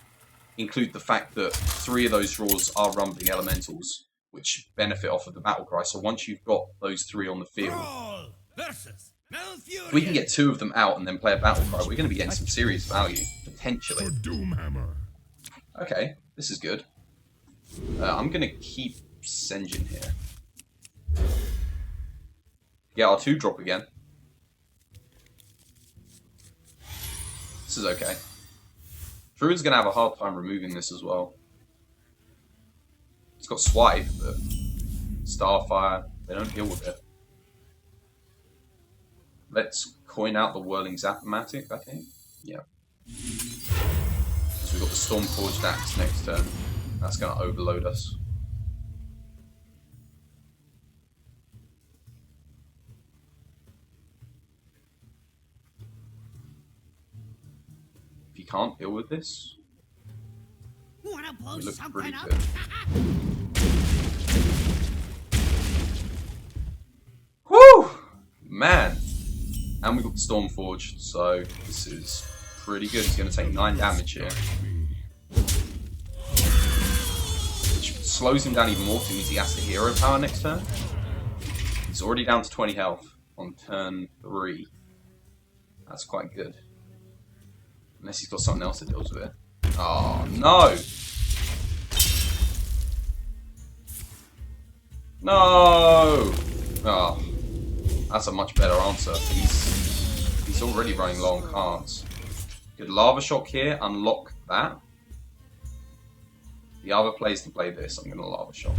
include the fact that 3 of those draws are Rumbling Elementals, which benefit off of the battle cry. So once you've got those 3 on the field, if we can get 2 of them out and then play a battle cry, we're going to be getting some serious value, potentially. For Doomhammer. Okay, this is good. I'm going to keep Senjin here. Get our 2-drop again. This is okay. Druid's going to have a hard time removing this as well. It's got Swipe, but Starfire, they don't deal with it. Let's coin out the Whirling Zapmatic, I think. Yeah. Because we've got the Stormforged Axe next turn. That's going to overload us. If you can't deal with this... Wanna We look something pretty up? good. Woo! Man! And we got the Stormforged, so this is pretty good. He's going to take 9 damage here. Which slows him down even more, because he has to hero power next turn. He's already down to 20 health on turn 3. That's quite good. Unless he's got something else that deals with it. Oh, no! No! Oh, that's a much better answer. He's already running low on cards. Good Lava Shock here, unlock that. The other play is to play this. I'm going to Lava Shock.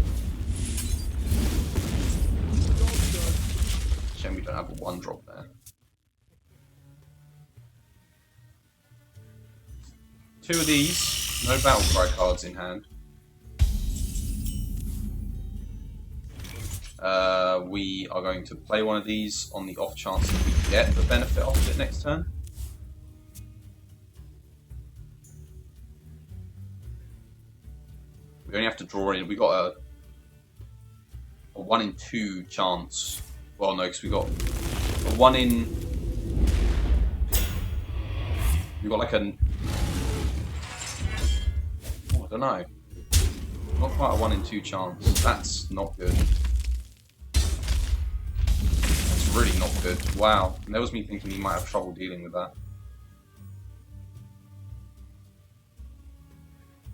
Shame we don't have a 1-drop there. 2 of these, no Battle Cry cards in hand. We are going to play one of these on the off chance that we get the benefit of it next turn. We only have to draw in. We got a 1 in 2 chance. Well, no, because we got a 1 in. We got like a. Oh, I don't know. Not quite a 1 in 2 chance. That's not good. That's really not good. Wow. And that was me thinking he might have trouble dealing with that.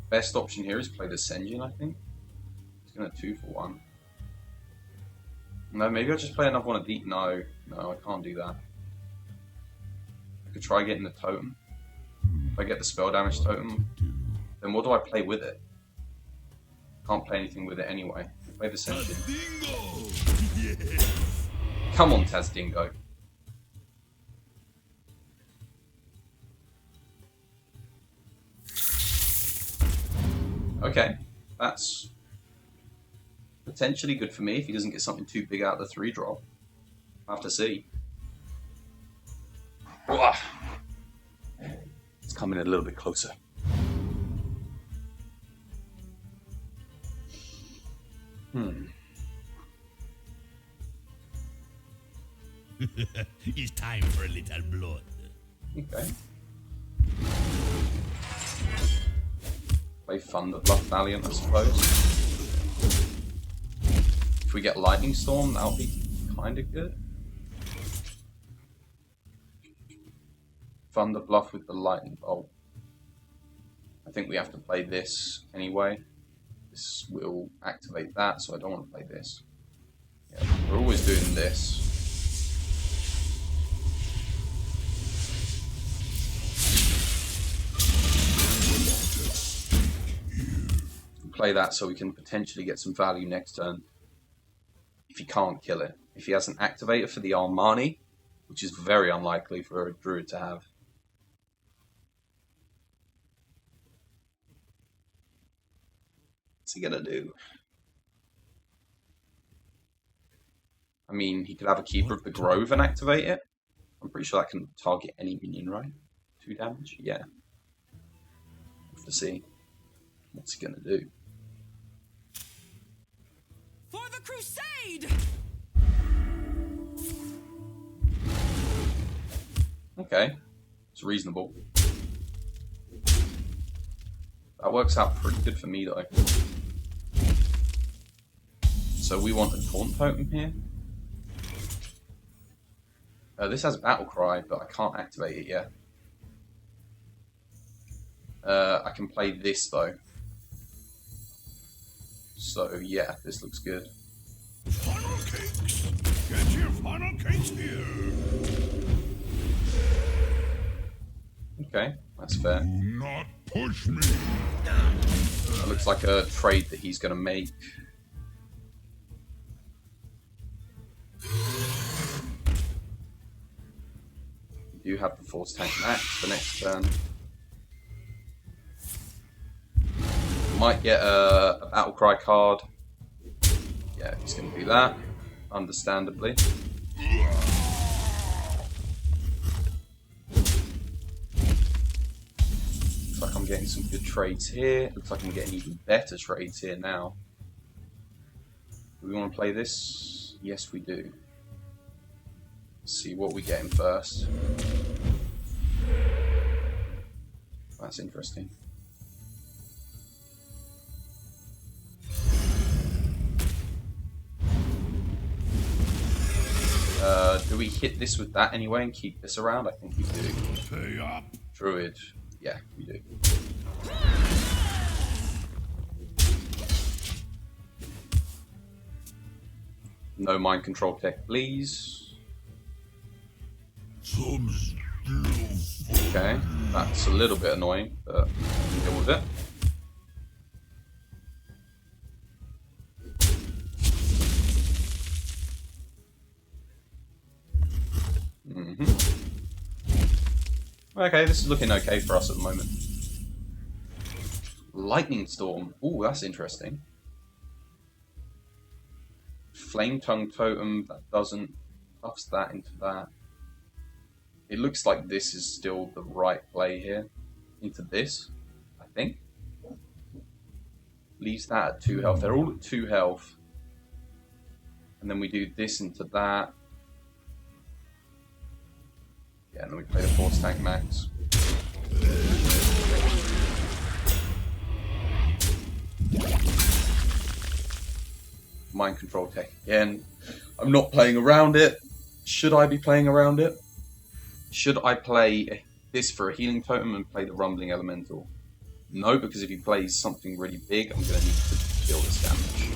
Best option here is play the Senjin, I think. He's going to 2 for 1. No, maybe I'll just play another one of these. No, I can't do that. I could try getting the totem. If I get the spell damage totem, then what do I play with it? Can't play anything with it anyway. Play the Senjin. Come on, Tazdingo. Okay, that's potentially good for me if he doesn't get something too big out of the 3-drop. I'll have to see. It's coming a little bit closer. It's time for a little blood. Okay. Play Thunder Bluff Valiant, I suppose. If we get Lightning Storm, that'll be kind of good. Thunder Bluff with the Lightning Bolt. I think we have to play this anyway. This will activate that, so I don't want to play this. Yeah, we're always doing this. Play that so we can potentially get some value next turn. If he can't kill it. If he has an activator for the Armani, which is very unlikely for a druid to have. What's he gonna do? I mean, he could have a Keeper of the Grove and activate it. I'm pretty sure that can target any minion, right? 2 damage? Yeah. Have to see. What's he gonna do? For the crusade! Okay, it's reasonable. That works out pretty good for me though. So we want a Taunt Totem here. This has Battle Cry, but I can't activate it yet. I can play this though. So yeah, this looks good. Funnel cakes! Get your funnel cakes here! Okay, that's fair. Do not push me! That looks like a trade that he's going to make. You have the Force Tank Max for next turn. Might get a Battle Cry card. Yeah, he's going to do that, understandably. Looks like I'm getting some good trades here. Looks like I'm getting even better trades here now. Do we want to play this? Yes, we do. Let's see what we get in first. That's interesting. Do we hit this with that anyway and keep this around? I think we do. Pay up. Druid. Yeah, we do. No mind control tech, please. Some still. Okay, that's a little bit annoying, but I can deal with it. Okay, this is looking okay for us at the moment. Lightning Storm. Ooh, that's interesting. Flame Tongue Totem, that doesn't. Buffs that into that. It looks like this is still the right play here. Into this, I think. Leaves that at 2 health. They're all at 2 health. And then we do this into that. Yeah, and then we play the Force Tank Max. Mind Control Tech again. I'm not playing around it. Should I be playing around it? Should I play this for a healing totem and play the Rumbling Elemental? No, because if he plays something really big, I'm going to need to deal this damage.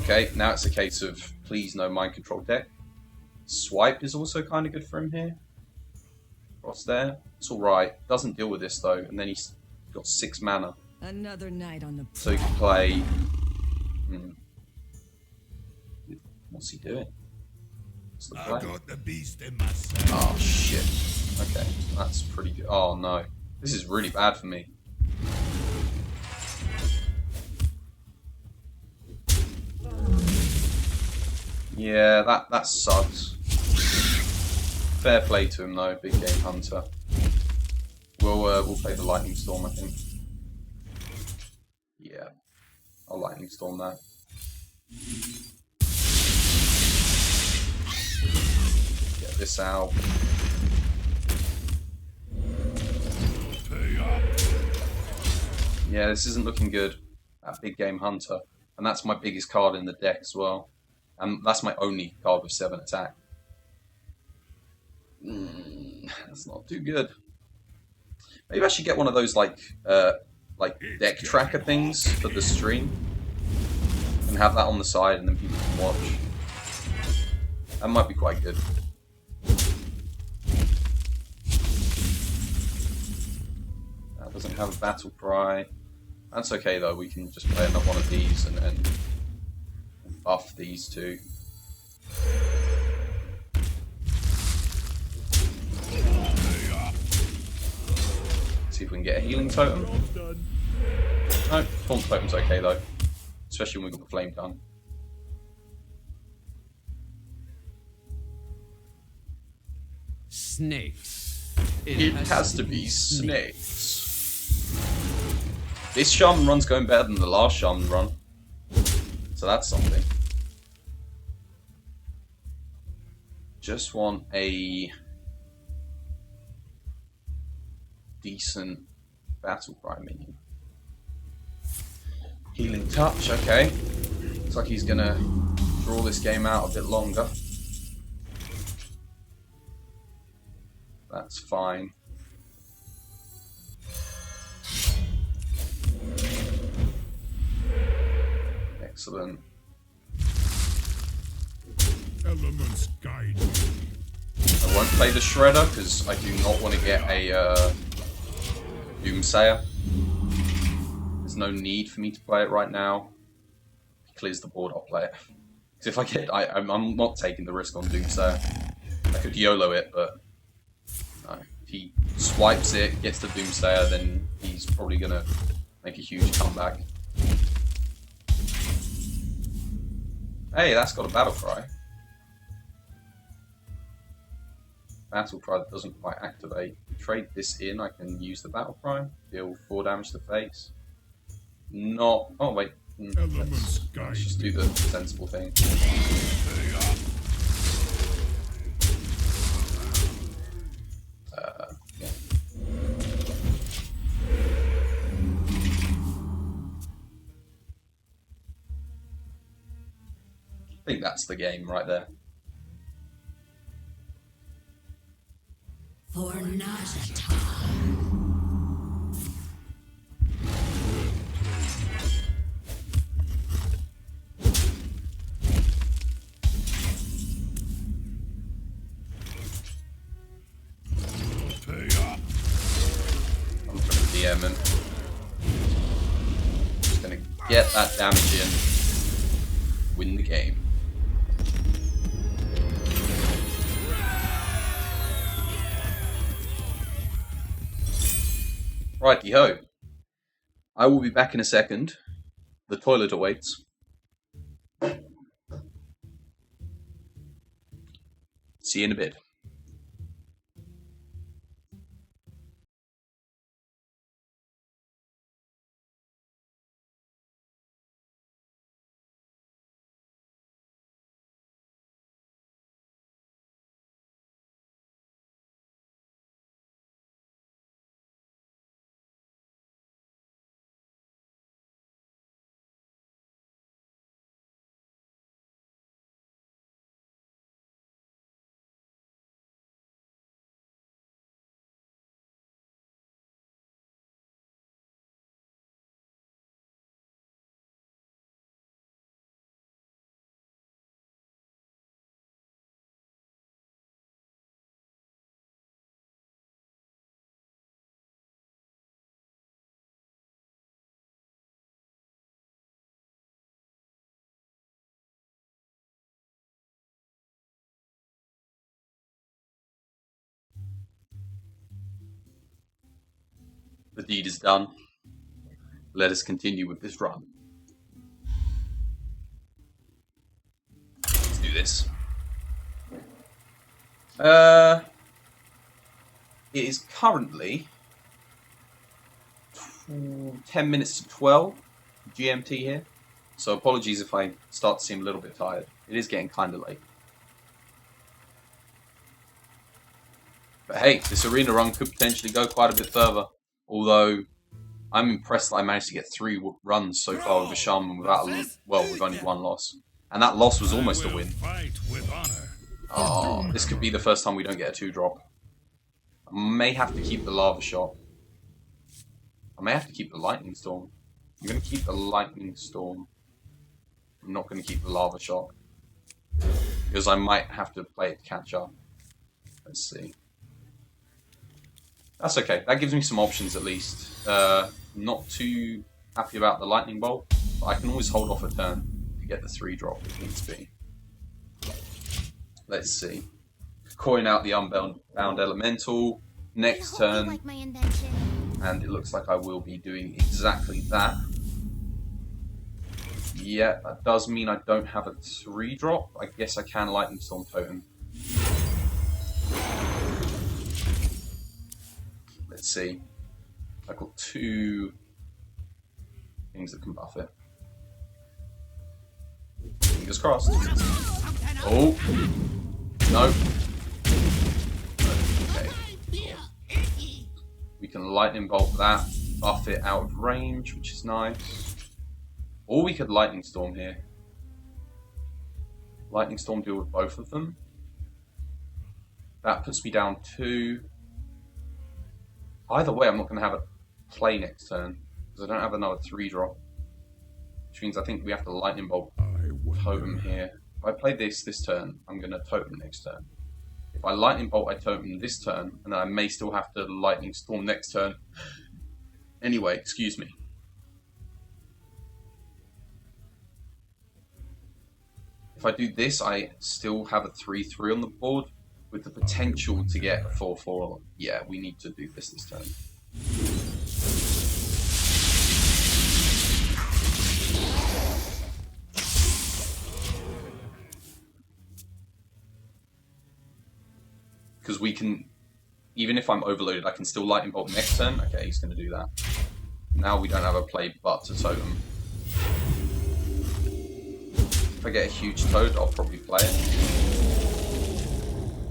Okay, now it's a case of please no Mind Control Deck. Swipe is also kind of good for him here. Cross there. It's alright. Doesn't deal with this though, and then he's got 6 mana. Another night on the So he can play... What's he doing? What's the play? I got the beast in myself. Oh shit. Okay, that's pretty good. Oh no. This is really bad for me. Yeah, that sucks. Fair play to him though, big game hunter. We'll play the Lightning Storm, I think. Yeah, I'll Lightning Storm that. Get this out. Pay up. Yeah, this isn't looking good. That big game hunter, and that's my biggest card in the deck as well. And that's my only card with 7 attack. That's not too good. Maybe I should get one of those like deck tracker things for the stream, and have that on the side, and then people can watch. That might be quite good. That doesn't have a battle cry. That's okay though. We can just play another one of these and then buff these two. See if we can get a healing totem. No, Taunt Totem's okay though. Especially when we've got the Flame Tongue. Snakes. It has to be snakes. This Shaman run's going better than the last Shaman run. So that's something. Just want a decent battle cry minion. Healing Touch, okay. Looks like he's gonna draw this game out a bit longer. That's fine. Excellent. Elements guide me. I won't play the Shredder because I do not want to get a Doomsayer. There's no need for me to play it right now. If he clears the board, I'll play it. Because if I get, I'm not taking the risk on Doomsayer. I could YOLO it, but no. If he swipes it, gets the Doomsayer, then he's probably gonna make a huge comeback. Hey, that's got a battle cry. Battle Cry that doesn't quite activate. Trade this in, I can use the Battle Cry, deal 4 damage to face. Not... Oh, wait. Elements Let's guide just do me. the sensible thing. Yeah. I think that's the game right there. For Nazata. Pay up. I'm just going to DM him. Just going to get that damage in. Win the game. Righty-ho. I will be back in a second. The toilet awaits. See you in a bit. The deed is done. Let us continue with this run. Let's do this. It is currently 10 minutes to 12 GMT here. So apologies if I start to seem a little bit tired. It is getting kind of late. But hey, this arena run could potentially go quite a bit further. Although, I'm impressed that I managed to get 3 runs so far with a Shaman without with only 1 loss. And that loss was almost a win. Fight with honor. Oh, this could be the first time we don't get a 2-drop. I may have to keep the Lava Shot. I may have to keep the Lightning Storm. I'm going to keep the Lightning Storm. I'm not going to keep the Lava Shot. Because I might have to play it to catch up. Let's see. That's okay. That gives me some options at least. Not too happy about the Lightning Bolt, but I can always hold off a turn to get the 3-drop if needs be. Let's see. Coin out the Unbound Elemental. Next turn. Like my invention. And it looks like I will be doing exactly that. Yeah, that does mean I don't have a 3-drop. I guess I can Lightning Storm Totem. Let's see. I've got 2 things that can buff it. Fingers crossed. Oh! No. Okay. We can Lightning Bolt that, buff it out of range, which is nice. Or we could Lightning Storm here. Lightning Storm deal with both of them. That puts me down 2. Either way, I'm not going to have a play next turn, because I don't have another 3-drop. Which means I think we have to Lightning Bolt Totem here. If I play this turn, I'm going to Totem next turn. If I Lightning Bolt, I Totem this turn, and then I may still have to Lightning Storm next turn. Anyway, excuse me. If I do this, I still have a 3-3 on the board, with the potential to get a 4-4. Yeah, we need to do this turn. because we can, even if I'm overloaded, I can still lightning bolt next turn. Okay, he's going to do that. Now we don't have a play but to totem. If I get a huge toad, I'll probably play it.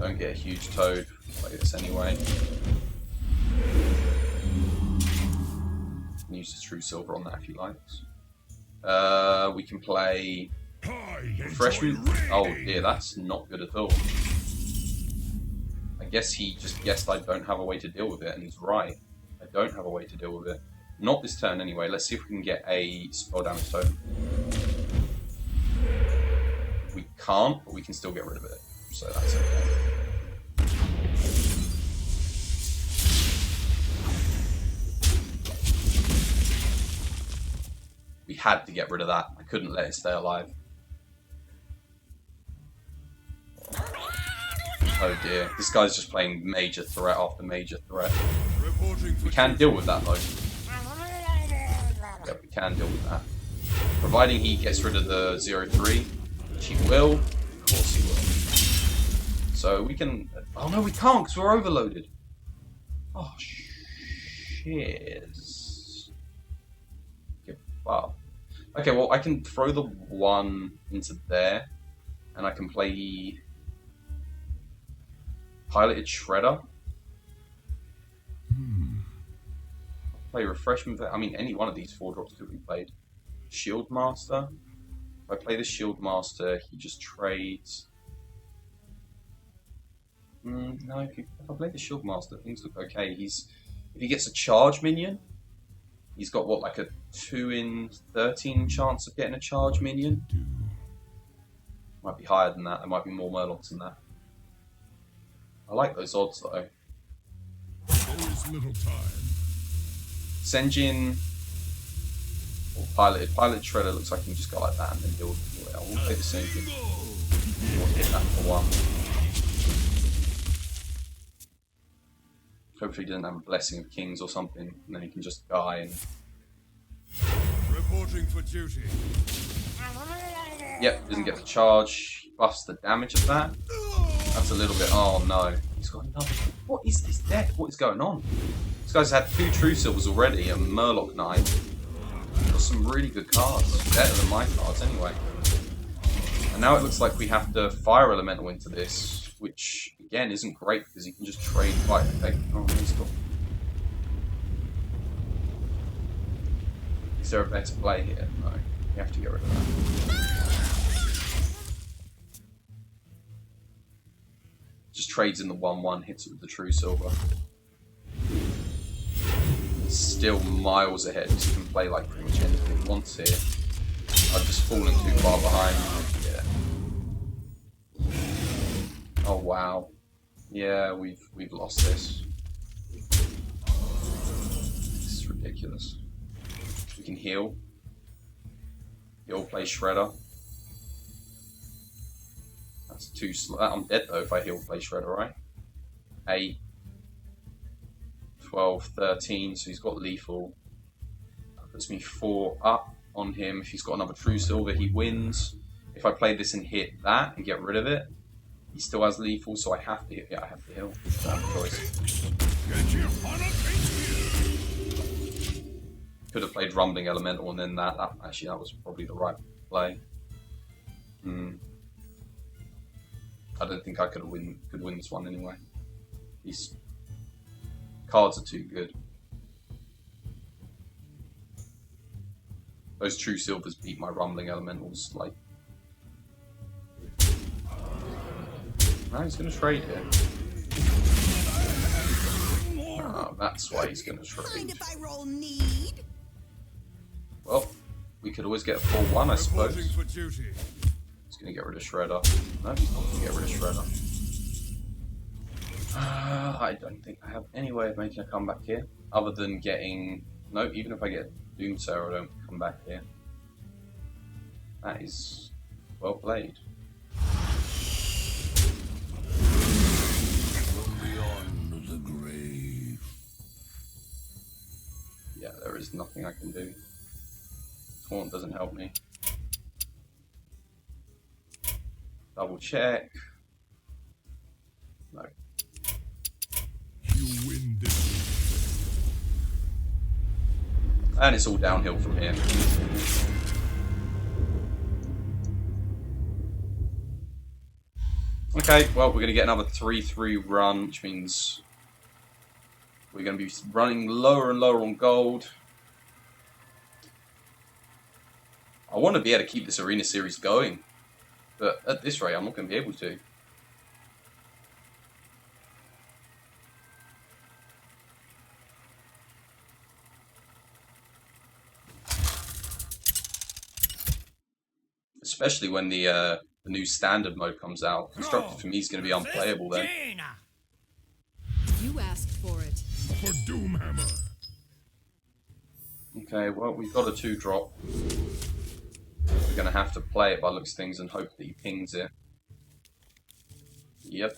Don't get a huge toad, play this anyway. Use the true silver on that if he likes. We can play refreshment. Oh dear, that's not good at all. I guess he just guessed I don't have a way to deal with it, and he's right. I don't have a way to deal with it. Not this turn anyway. Let's see if we can get a spell damage totem. We can't, but we can still get rid of it. So that's okay. We had to get rid of that. I couldn't let it stay alive. Oh dear. This guy's just playing major threat after major threat. We can deal with that though. Yeah, we can deal with that. Providing he gets rid of the 0-3, which he will. Of course he will. So we can... Oh no, we can't because we're overloaded. Oh, shiz. Give up. Okay, well, I can throw the 1 into there, and I can play Piloted Shredder. Play Refreshment. I mean, any one of these 4 drops could be played. Shield Master. If I play the Shield Master, he just trades. No, if I play the Shield Master, things look okay. If he gets a charge minion, he's got what, like a 2 in 13 chance of getting a charge minion? Might be higher than that. There might be more Murlocs than that. I like those odds though. There is little time. Senjin or Piloted. Piloted Shredder looks like he can just go like that and then deal with it. I will play the Senjin. We'll hit that for 1. Hopefully he doesn't have a Blessing of Kings or something, and then he can just die and... Reporting for duty. Yep, doesn't get the charge. Buffs the damage of that. That's a little bit... Oh no. He's got another... What is this deck? What is going on? This guy's had 2 True Silvers already, a Murloc Knight. Got some really good cards. Better than my cards anyway. And now it looks like we have to Fire Elemental into this, which again isn't great because you can just trade quite... Okay. Oh, he's got... Is there a better play here? No. We have to get rid of that. Just trades in the 1-1, hits it with the True Silver. Still miles ahead, so you can play like pretty much anything he wants here. I've just fallen too far behind. Yeah. Oh wow. Yeah, we've lost this. This is ridiculous. We can heal. He'll play Shredder. That's too slow. I'm dead though if I heal play Shredder, right? 8, 12, 13, so he's got lethal. That puts me 4 up on him. If he's got another True Silver, he wins. If I play this and hit that and get rid of it, he still has lethal, so I have to hit. Yeah, I have to heal. I don't have a choice. Could have played Rumbling Elemental and then that. Actually, that was probably the right play. I don't think I could win this one anyway. These cards are too good. Those True Silvers beat my Rumbling Elementals. Like, now he's going to trade here. Oh, that's why he's going to trade. Well, we could always get a 4-1, I suppose. He's going to get rid of Shredder. No, he's not going to get rid of Shredder. I don't think I have any way of making a comeback here, other than getting... No, even if I get Doomsayer, I don't come back here. That is well played. Beyond the grave. Yeah, there is nothing I can do. Taunt doesn't help me. Double check. No. you win this? And it's all downhill from here. Okay, well, we're going to get another 3-3 run, which means we're going to be running lower and lower on gold. I want to be able to keep this arena series going, but at this rate, I'm not going to be able to. Especially when the new standard mode comes out. Constructed for me is going to be unplayable then. You asked for it. For Doomhammer. Okay, well, we've got a 2-drop. We're going to have to play it by looks of things and hope that he pings it. Yep.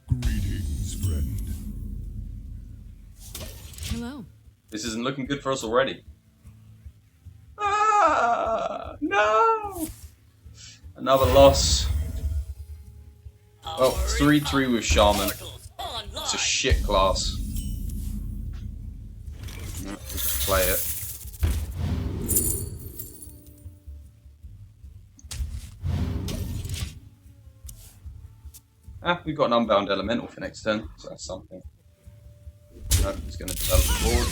Greetings, friend. Hello. This isn't looking good for us already. Ah, no! Another loss. Well, 3-3 with Shaman. It's a shit class. We'll just play it. Ah, we've got an Unbound Elemental for next turn, so that's something. No, he's going to develop the board.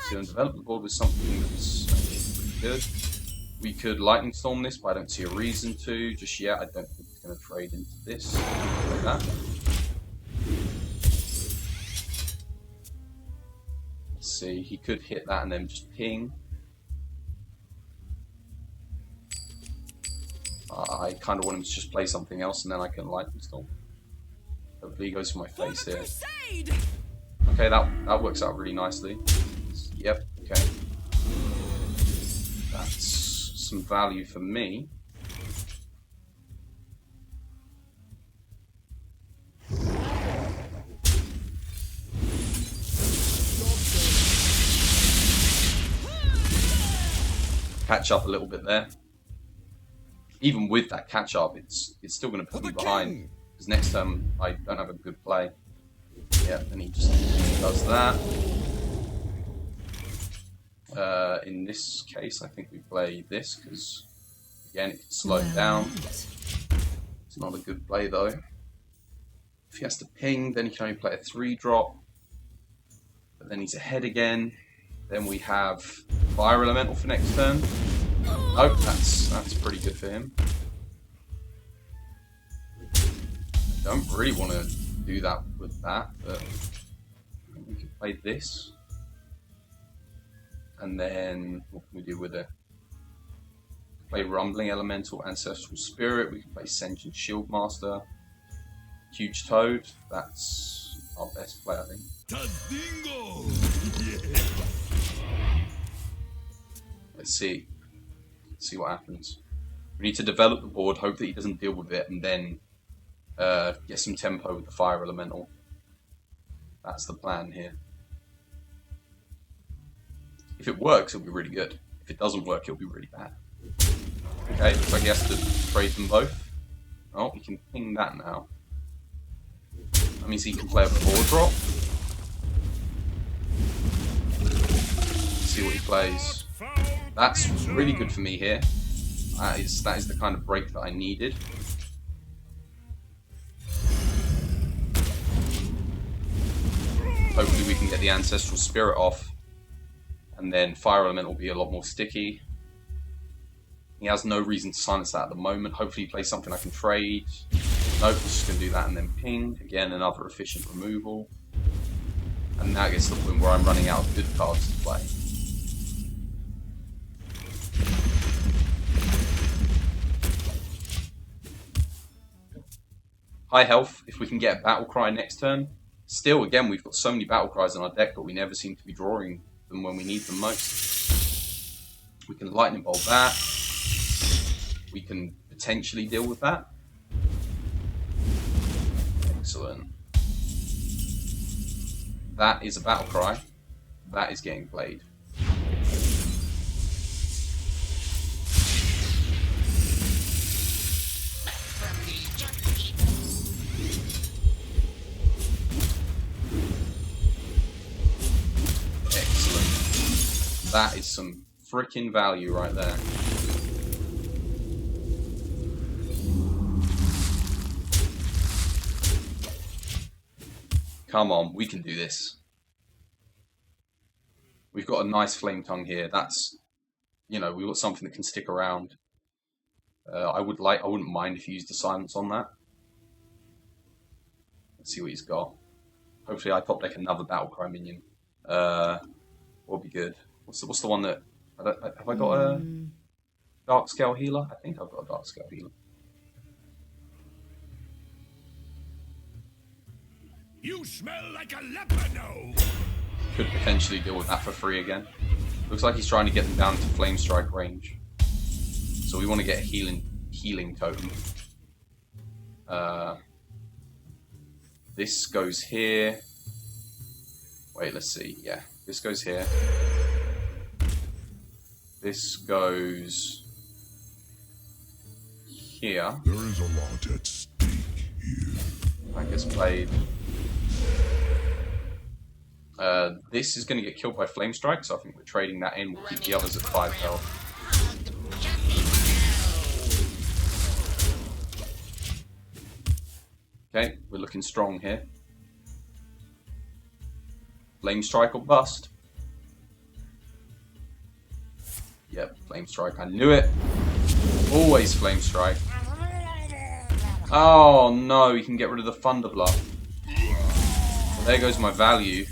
He's going to develop the board with something that's actually pretty good. We could Lightning Storm this, but I don't see a reason to just yet. I don't think he's going to trade into this. Like that. Let's see, he could hit that and then just ping. I kind of want him to just play something else and then I can Lightning Storm. Hopefully he goes for my face here. Okay, that works out really nicely. Yep, okay. That's some value for me. Catch up a little bit there. Even with that catch up, it's still going to put me behind. Because next turn I don't have a good play. Yeah, and he just does that. In this case, I think we play this because again it can slow him down. It's not a good play though. If he has to ping, then he can only play a 3-drop. But then he's ahead again. Then we have Fire Elemental for next turn. Oh, that's pretty good for him. I don't really want to do that with that, but we can play this. And then, what can we do with it? Play Rumbling Elemental, Ancestral Spirit. We can play Sentient Shieldmaster. Huge Toad. That's our best play, I think. Let's see. Let's see what happens. We need to develop the board, hope that he doesn't deal with it, and then get some tempo with the Fire Elemental. That's the plan here. If it works, it'll be really good. If it doesn't work, it'll be really bad. Okay, looks like he has to trade them both. Oh, he can ping that now. That means he can play a 4-drop. Let's see what he plays. That's really good for me here. That is the kind of break that I needed. Hopefully we can get the Ancestral Spirit off. And then Fire Element will be a lot more sticky. He has no reason to silence that at the moment. Hopefully he plays something I can trade. Nope, he's just going to do that and then ping. Again, another efficient removal. And now gets to the point where I'm running out of good cards to play. High health, if we can get a Battle Cry next turn. Still, again, we've got so many Battle Cries in our deck, but we never seem to be drawing them when we need them most. We can Lightning Bolt that. We can potentially deal with that. Excellent. That is a Battle Cry. That is getting played. That is some freaking value right there. Come on, we can do this. We've got a nice flame tongue here. That's, you know, we've got something that can stick around. I wouldn't mind if you used the silence on that. Let's see what he's got. Hopefully I top deck another Battlecry minion. Will be good. What's the one that... have I got a Dark Scale Healer? I think I've got a Dark Scale Healer. You smell like a leopard. Could potentially deal with that for free again. Looks like he's trying to get them down to Flame Strike range. So we want to get a healing totem. This goes here. Wait, let's see. Yeah, this goes here. This goes here. There is a lot at stake here. That gets played. This is going to get killed by Flame Strike, so I think we're trading that in. We'll keep the others at 5 health. Okay, we're looking strong here. Flame Strike or bust. Yep, Flame Strike. I knew it. Always Flame Strike. Oh no, we can get rid of the Thunder Bluff. Well, there goes my value.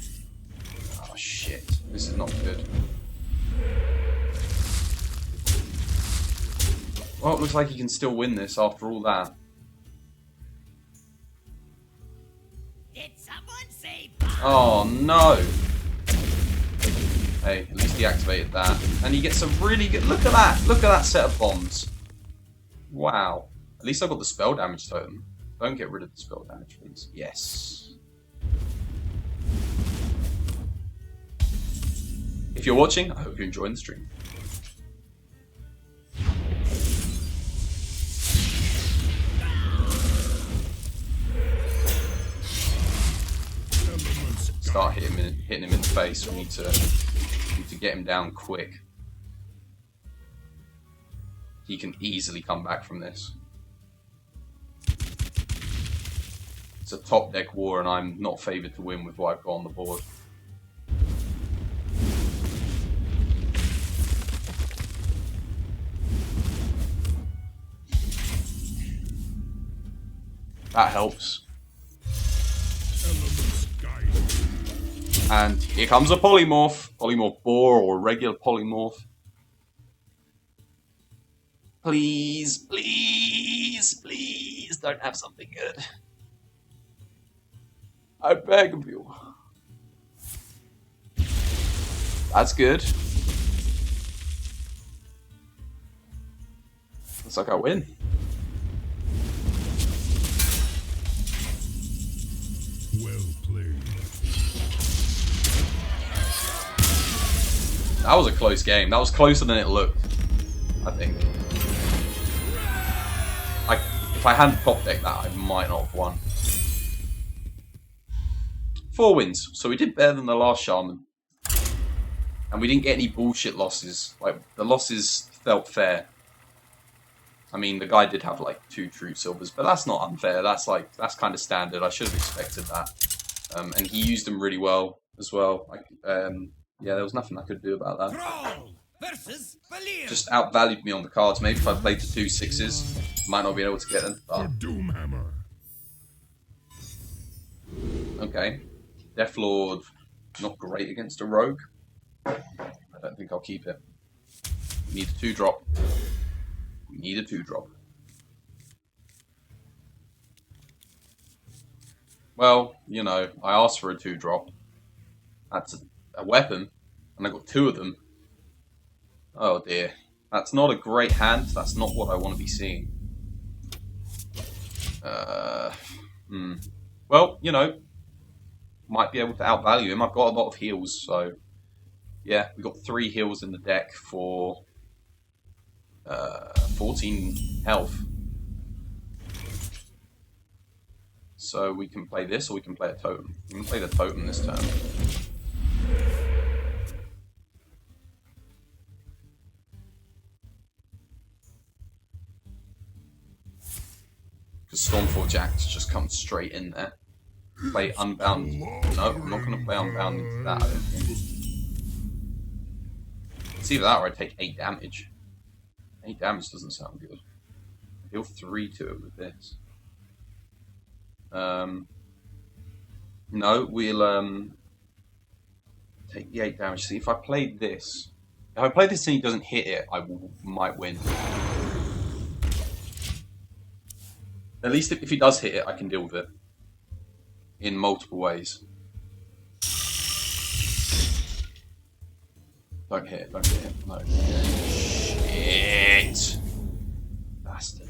Oh shit, this is not good. Well, it looks like he can still win this after all that. Did someone say Oh no! Hey, at least he activated that. And he gets a really good... Look at that! Look at that set of bombs. Wow. At least I got the spell damage totem. Don't get rid of the spell damage, please. Yes. If you're watching, I hope you're enjoying the stream. Start hitting him in the face. We need to get him down quick. He can easily come back from this. It's a top deck war, and I'm not favoured to win with what I've got on the board. That helps. And here comes a polymorph. Polymorph boar or regular polymorph. Please, please, please don't have something good. I beg of you. That's good. Looks like I win. Well played. That was a close game. That was closer than it looked, I think. If I hadn't top decked that, I might not have won. 4 wins. So we did better than the last Shaman. And we didn't get any bullshit losses. Like, the losses felt fair. I mean, the guy did have like 2 True Silvers, but that's not unfair. That's kind of standard. I should have expected that. And he used them really well as well. Yeah, there was nothing I could do about that. Thrall versus Valir. Just outvalued me on the cards. Maybe if I played the 2 6s, might not be able to get them. For But Doomhammer. okay, Deathlord, not great against a rogue. I don't think I'll keep it. We need a 2-drop. We need a 2-drop. Well, you know, I asked for a 2-drop. That's a weapon, and I got 2 of them. Oh dear. That's not a great hand. That's not what I want to be seeing. Well, you know, might be able to outvalue him. I've got a lot of heals, so yeah, we got 3 heals in the deck for 14 health. So we can play this, or we can play a totem. We can play the totem this turn. Stormforge Axe just comes straight in there. Play Unbound. No, I'm not going to play Unbound into that, I don't think. It's either that or I take 8 damage. 8 damage doesn't sound good. I deal 3 to it with this. No, we'll take the 8 damage. See, if I play this... If I play this and he doesn't hit it, might win. At least if he does hit it, I can deal with it. In multiple ways. Don't hit it, don't hit it. No. Shit! Bastard.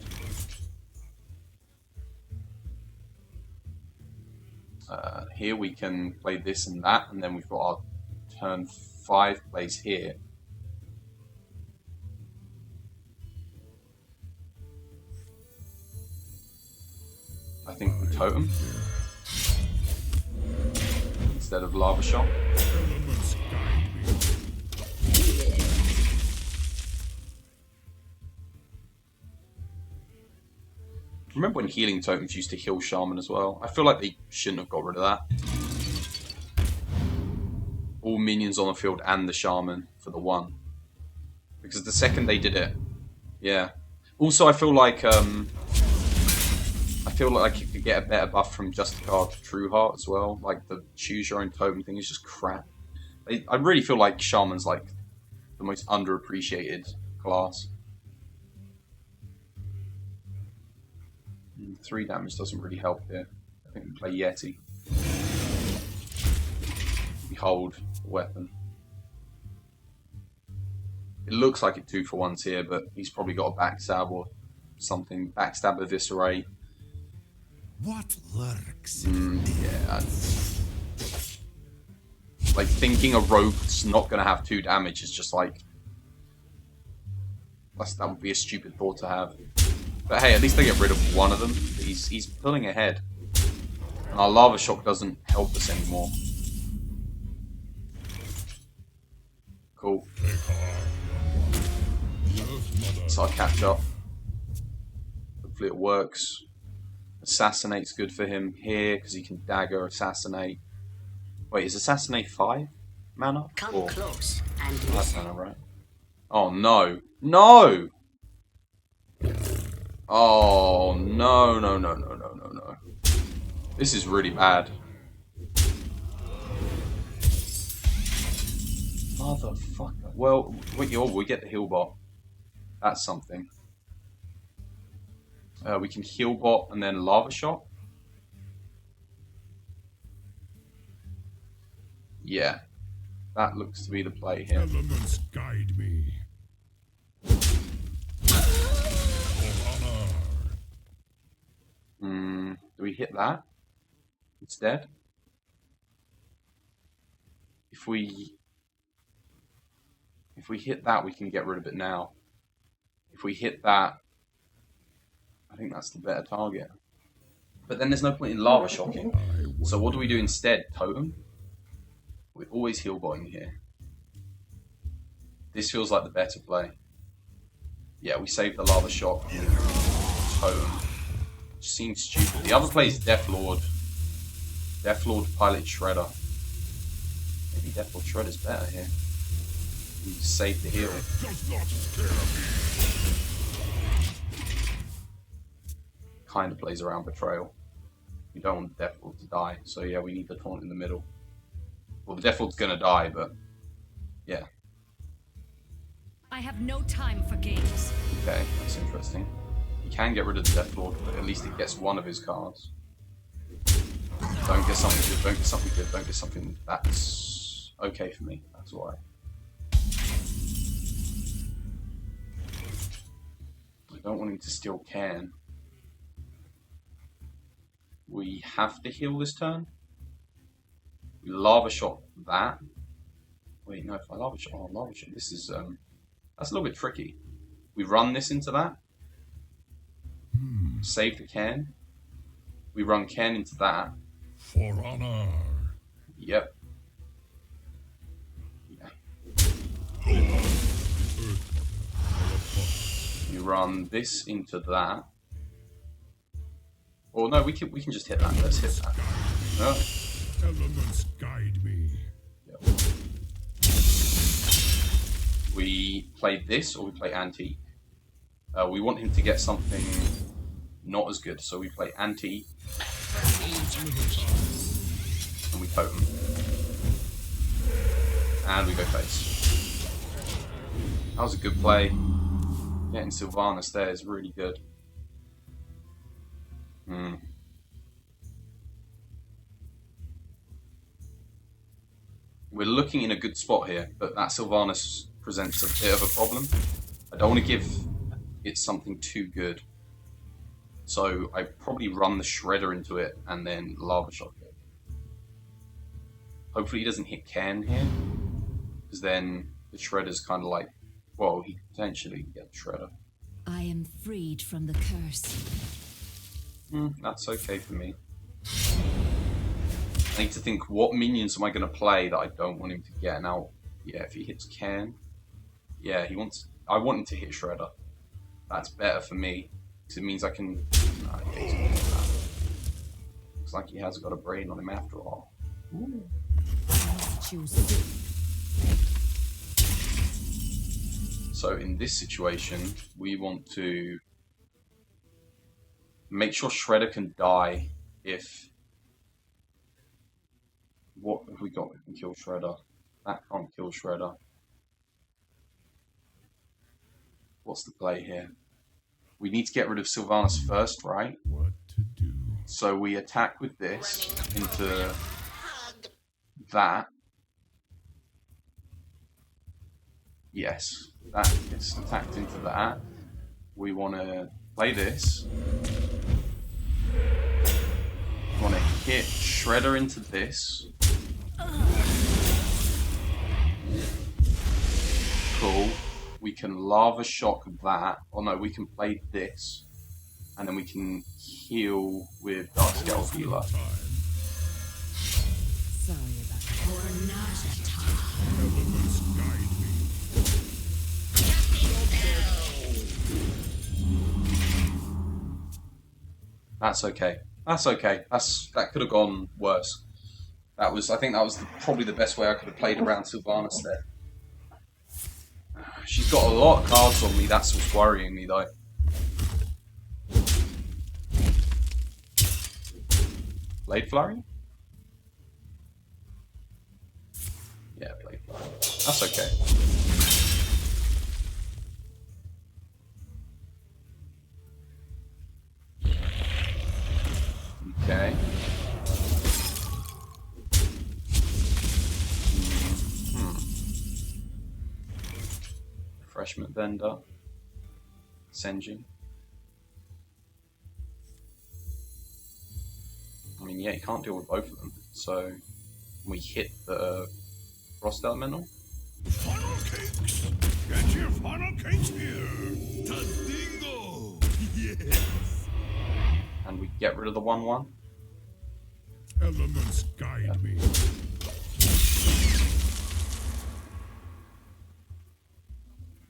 Here we can play this and that, and then we've got our turn 5 plays here. I think we totem instead of lava shot. Elements guide me. Remember when healing totems used to heal Shaman as well? I feel like they shouldn't have got rid of that. All minions on the field and the Shaman for the 1. Because the second they did it, yeah. Also, I feel like you could get a better buff from Justicar to True Heart as well. Like the choose your own totem thing is just crap. I really feel like Shaman's like the most underappreciated class. 3 damage doesn't really help here. I think we play Yeti. We hold the weapon. It looks like it 2-for-1's here, but he's probably got a backstab or something. Backstab Eviscerate. What lurks? Yeah. Like, thinking a rogue's not going to have 2 damage is just like... That would be a stupid thought to have. But hey, at least they get rid of one of them. He's pulling ahead. And our Lava Shock doesn't help us anymore. Cool. So I'll catch up. Hopefully it works. Assassinate's good for him here, because he can dagger, assassinate. Wait, is assassinate 5 mana? Come 4. close and 5 listen. mana, right? Oh no. No! Oh, no, no, no, no, no, no, no. This is really bad. Motherfucker. Well, we get the heal bot. That's something. We can heal bot and then lava shot. Yeah. That looks to be the play here. Elements guide me. Do we hit that instead? If we hit that, we can get rid of it now. If we hit that, I think that's the better target. But then there's no point in lava shocking. So what do we do instead? Totem? We always heal botting here. This feels like the better play. Yeah, we save the lava shock. Totem. Seems stupid. The other play is Death Lord. Death Lord Pilot Shredder. Maybe Death Lord Shredder's better here. We save the heal. Does not scare me. Kind of plays around Betrayal. We don't want the Death Lord to die, so yeah, we need the taunt in the middle. Well, the Death Lord's gonna die, but yeah. I have no time for games. Okay, that's interesting. You can get rid of the Death Lord, but at least it gets one of his cards. Don't get something good, don't get something good, don't get something that's okay for me. That's why. I don't want him to steal Cairn. We have to heal this turn. We lava shot that. Wait, no, if I lava shot, this is that's a little bit tricky. We run this into that. Save the Cairn. We run Cairn into that. For honor. Yep. Yeah. You run this into that. Or no, we can just hit that. Let's hit that. No. Elements guide me. Yep. We play this or we play antique. We want him to get something not as good, so we play antique and we totem. And we go face. That was a good play. Getting Sylvanas there is really good. We're looking in a good spot here, but that Sylvanas presents a bit of a problem. I don't want to give it something too good. So I probably run the Shredder into it and then Lava Shock it. Hopefully he doesn't hit Cairn here, because then the Shredder's kind of like, well, he could potentially get the Shredder. I am freed from the curse. That's okay for me. I need to think, what minions am I going to play that I don't want him to get? Now, yeah, if he hits Cairn, yeah, I want him to hit Shredder. That's better for me, because it means I can... Nah, yeah, he's gonna hit that. Looks like he has got a brain on him after all. Ooh. So in this situation, we want to make sure Shredder can die if... What have we got that can kill Shredder? That can't kill Shredder. What's the play here? We need to get rid of Sylvanas first, right? What to do? So we attack with this into that. Yes, that gets attacked into that. We want to play this. We want to hit Shredder into this. Cool. We can Lava Shock that. Or no, we can play this. And then we can heal with Dark Scale Healer. Sorry about that. Elements guide me. That's okay. That's okay. That could have gone worse. I think that was probably the best way I could have played around Sylvanas there. She's got a lot of cards on me. That's what's worrying me, though. Blade Flurry? Yeah, Blade Flurry. That's okay. Okay. Refreshment Vendor. Senjin. I mean, yeah, you can't deal with both of them. So, we hit the Frost Elemental. Funnel cakes! Get your funnel cakes here! Tadingo! Yes! And we get rid of the 1/1. Elements guide me.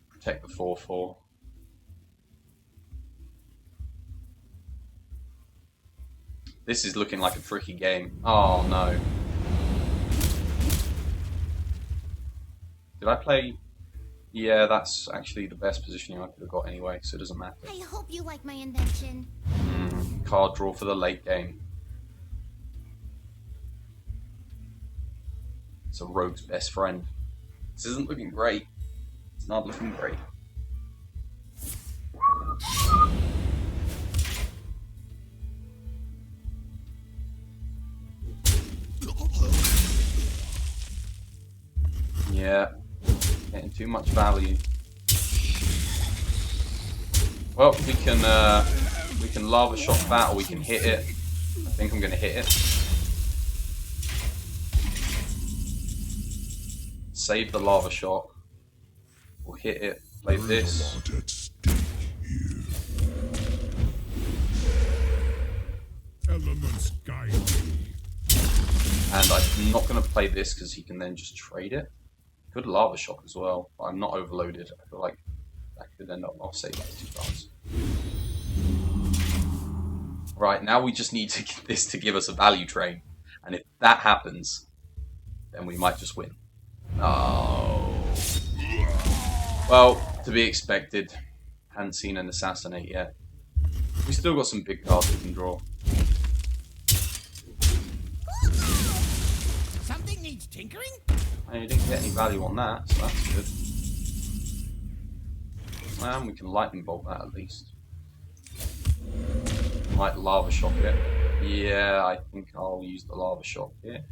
Protect the 4/4. This is looking like a tricky game. Oh no. Did I play? Yeah, that's actually the best positioning I could have got anyway, so it doesn't matter. I hope you like my invention. Card draw for the late game. It's a rogue's best friend. This isn't looking great. It's not looking great. Yeah, getting too much value. Well, we can Lava Shock that, or we can hit it. I think I'm going to hit it. Save the Lava Shock. We'll hit it. Play this. Lot at stake here. Elements guide me. And I'm not going to play this because he can then just trade it. Could Lava Shock as well, but I'm not overloaded. I feel like that could end up. I'll save these 2 cards. Right, now we just need to get this to give us a value train. And if that happens, then we might just win. Oh. Well, to be expected. Hadn't seen an assassinate yet. We still got some big cards we can draw. Something needs tinkering? And you didn't get any value on that, so that's good. And we can lightning bolt that at least. Might lava shock it. Yeah, I think I'll use the lava shock here.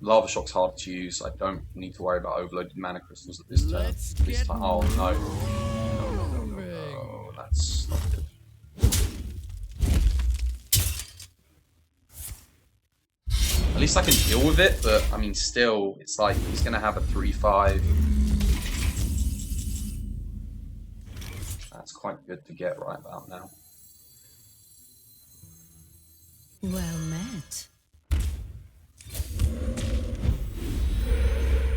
Lava shock's hard to use. I don't need to worry about overloaded mana crystals at this turn. This time. Oh no. No, that's not good. At least I can deal with it, but I mean, still, it's like he's gonna have a 3/5. That's quite good to get right about now. Well met.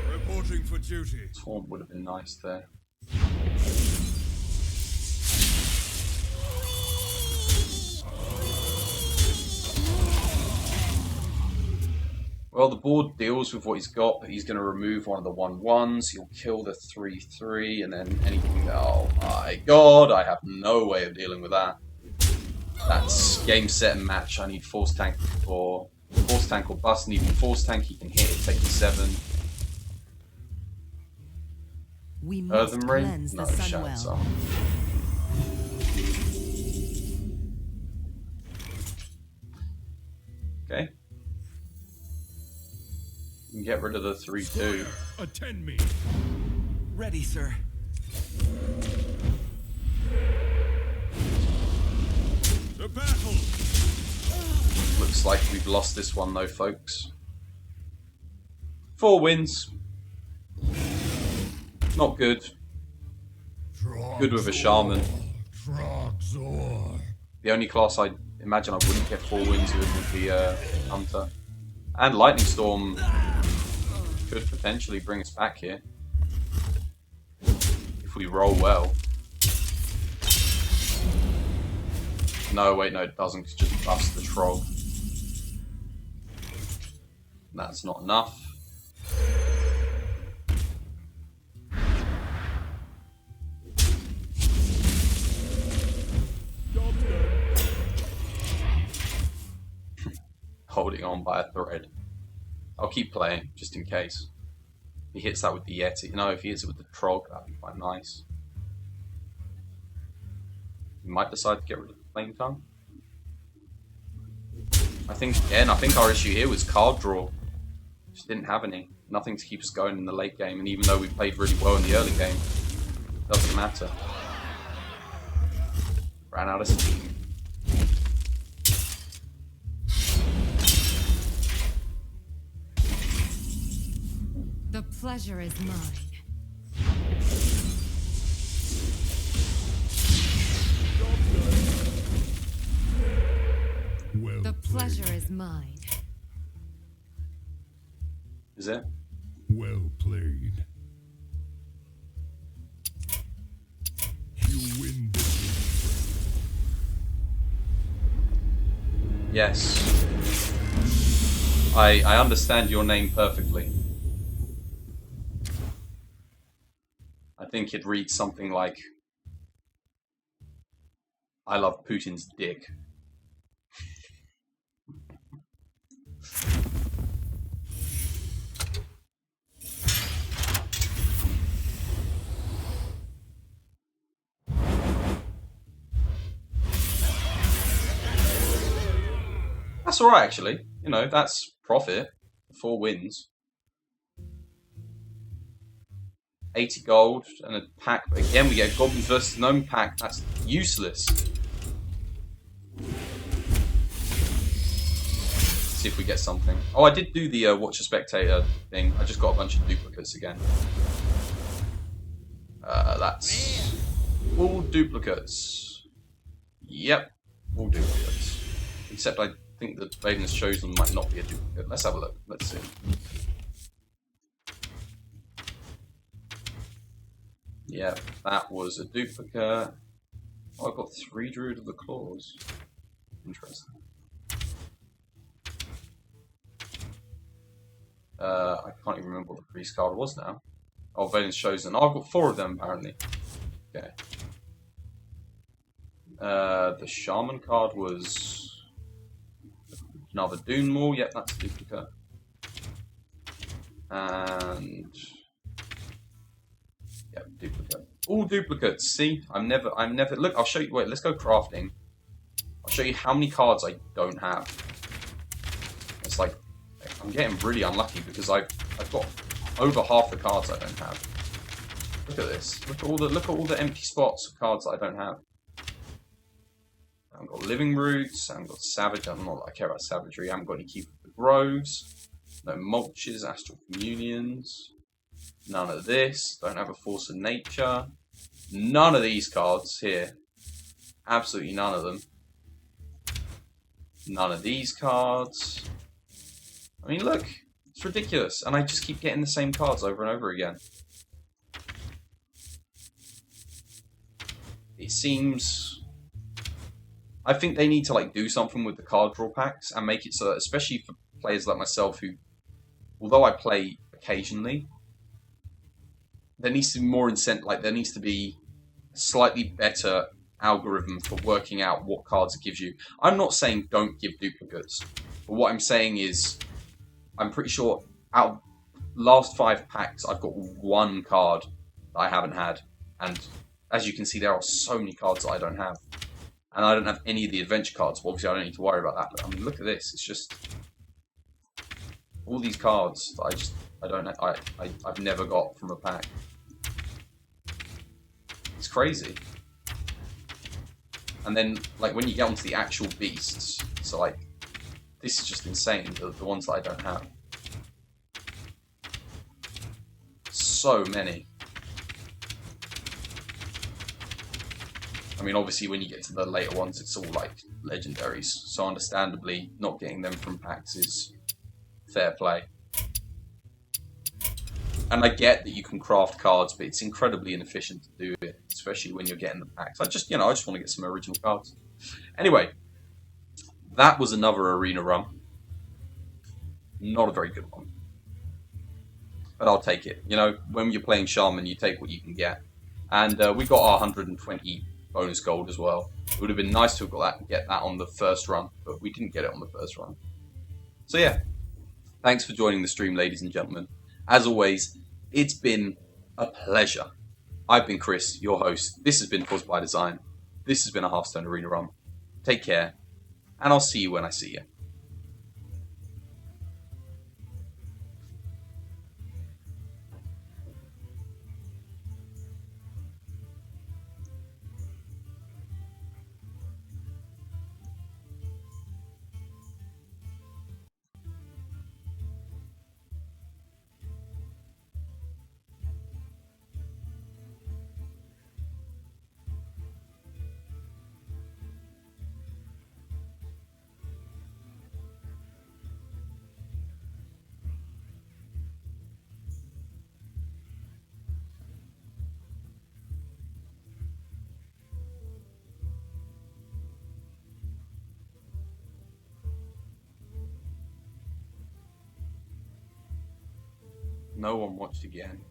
Reporting for duty. Taunt would have been nice there. Well, the board deals with what he's got, but he's going to remove one of the 1/1s. He'll kill the 3/3, and then anything. Oh my god, I have no way of dealing with that. That's game, set, and match. I need Force Tank or Bust. And even Force Tank, he can hit it, take the 7. We must Earthen Ring? cleanse No, the Shattered Sunwell. Sun. Okay. You can get rid of the 3/2. Attend me. Ready, sir. The battle. Looks like we've lost this one though, folks. 4 wins. Not good. Good with a shaman. Trogzor. The only class I imagine I wouldn't get 4 wins with would be Hunter. And Lightning Storm could potentially bring us back here. If we roll well. No, wait, no, it doesn't. It's just bust the troll. That's not enough. Holding on by a thread. I'll keep playing, just in case. If he hits that with the Yeti. No, if he hits it with the Trog, that'd be quite nice. He might decide to get rid of the Flame Tongue. I think our issue here was card draw. Just didn't have any. Nothing to keep us going in the late game, and even though we played really well in the early game, it doesn't matter. Ran out of steam. The pleasure is mine. Well The pleasure played. is mine. Is it? Well played. You win this. Yes. I understand your name perfectly. I think it reads something like, I love Putin's dick. That's alright, actually. You know, that's profit. 4 wins. 80 gold and a pack. But again, we get a Goblins versus Gnome pack. That's useless. See if we get something. Oh, I did do the Watch a Spectator thing. I just got a bunch of duplicates again. That's all duplicates. Yep, all duplicates. Except I think the Vaden's Chosen might not be a duplicate. Let's have a look. Let's see. Yeah, that was a duplicate. Oh, I've got 3 Druid of the Claws. Interesting. I can't even remember what the priest card was now. Oh, Vaden's Chosen. Oh, I've got 4 of them apparently. Okay. The Shaman card was another Dunemaul. Yep, that's a duplicate. And yeah, duplicate. All duplicates. See, I'm never. Look, I'll show you. Wait, let's go crafting. I'll show you how many cards I don't have. It's like I'm getting really unlucky because I've got over half the cards I don't have. Look at this. Look at all the empty spots of cards that I don't have. I haven't got Living Roots. I haven't got Savage. I'm not that I care about savagery. I haven't got any Keep of the Groves. No Mulches, Astral Communions. None of this. Don't have a Force of Nature. None of these cards here. Absolutely none of them. None of these cards. I mean, look. It's ridiculous. And I just keep getting the same cards over and over again. It seems... I think they need to like do something with the card draw packs and make it so that, especially for players like myself who, although I play occasionally, there needs to be more incentive. Like there needs to be a slightly better algorithm for working out what cards it gives you. I'm not saying don't give duplicates, but what I'm saying is, I'm pretty sure out of last 5 packs, I've got 1 card that I haven't had, and as you can see, there are so many cards that I don't have. And I don't have any of the adventure cards, so obviously I don't need to worry about that. But I mean, look at this. It's just all these cards that I've never got from a pack. It's crazy. And then, like, when you get onto the actual beasts, so like, this is just insane. The ones that I don't have. So many. I mean, obviously, when you get to the later ones, it's all like legendaries. So, understandably, not getting them from packs is fair play. And I get that you can craft cards, but it's incredibly inefficient to do it, especially when you're getting the packs. I just want to get some original cards. Anyway, that was another arena run. Not a very good one, but I'll take it. You know, when you're playing Shaman, you take what you can get, and we got our 120. Bonus gold as well. It would have been nice to have got that and get that on the first run, but we didn't get it on the first run. So yeah, thanks for joining the stream, ladies and gentlemen. As always, it's been a pleasure. I've been Chris, your host. This has been Twas by Design. This has been a Hearthstone Arena Run. Take care, and I'll see you when I see you. No one watched again.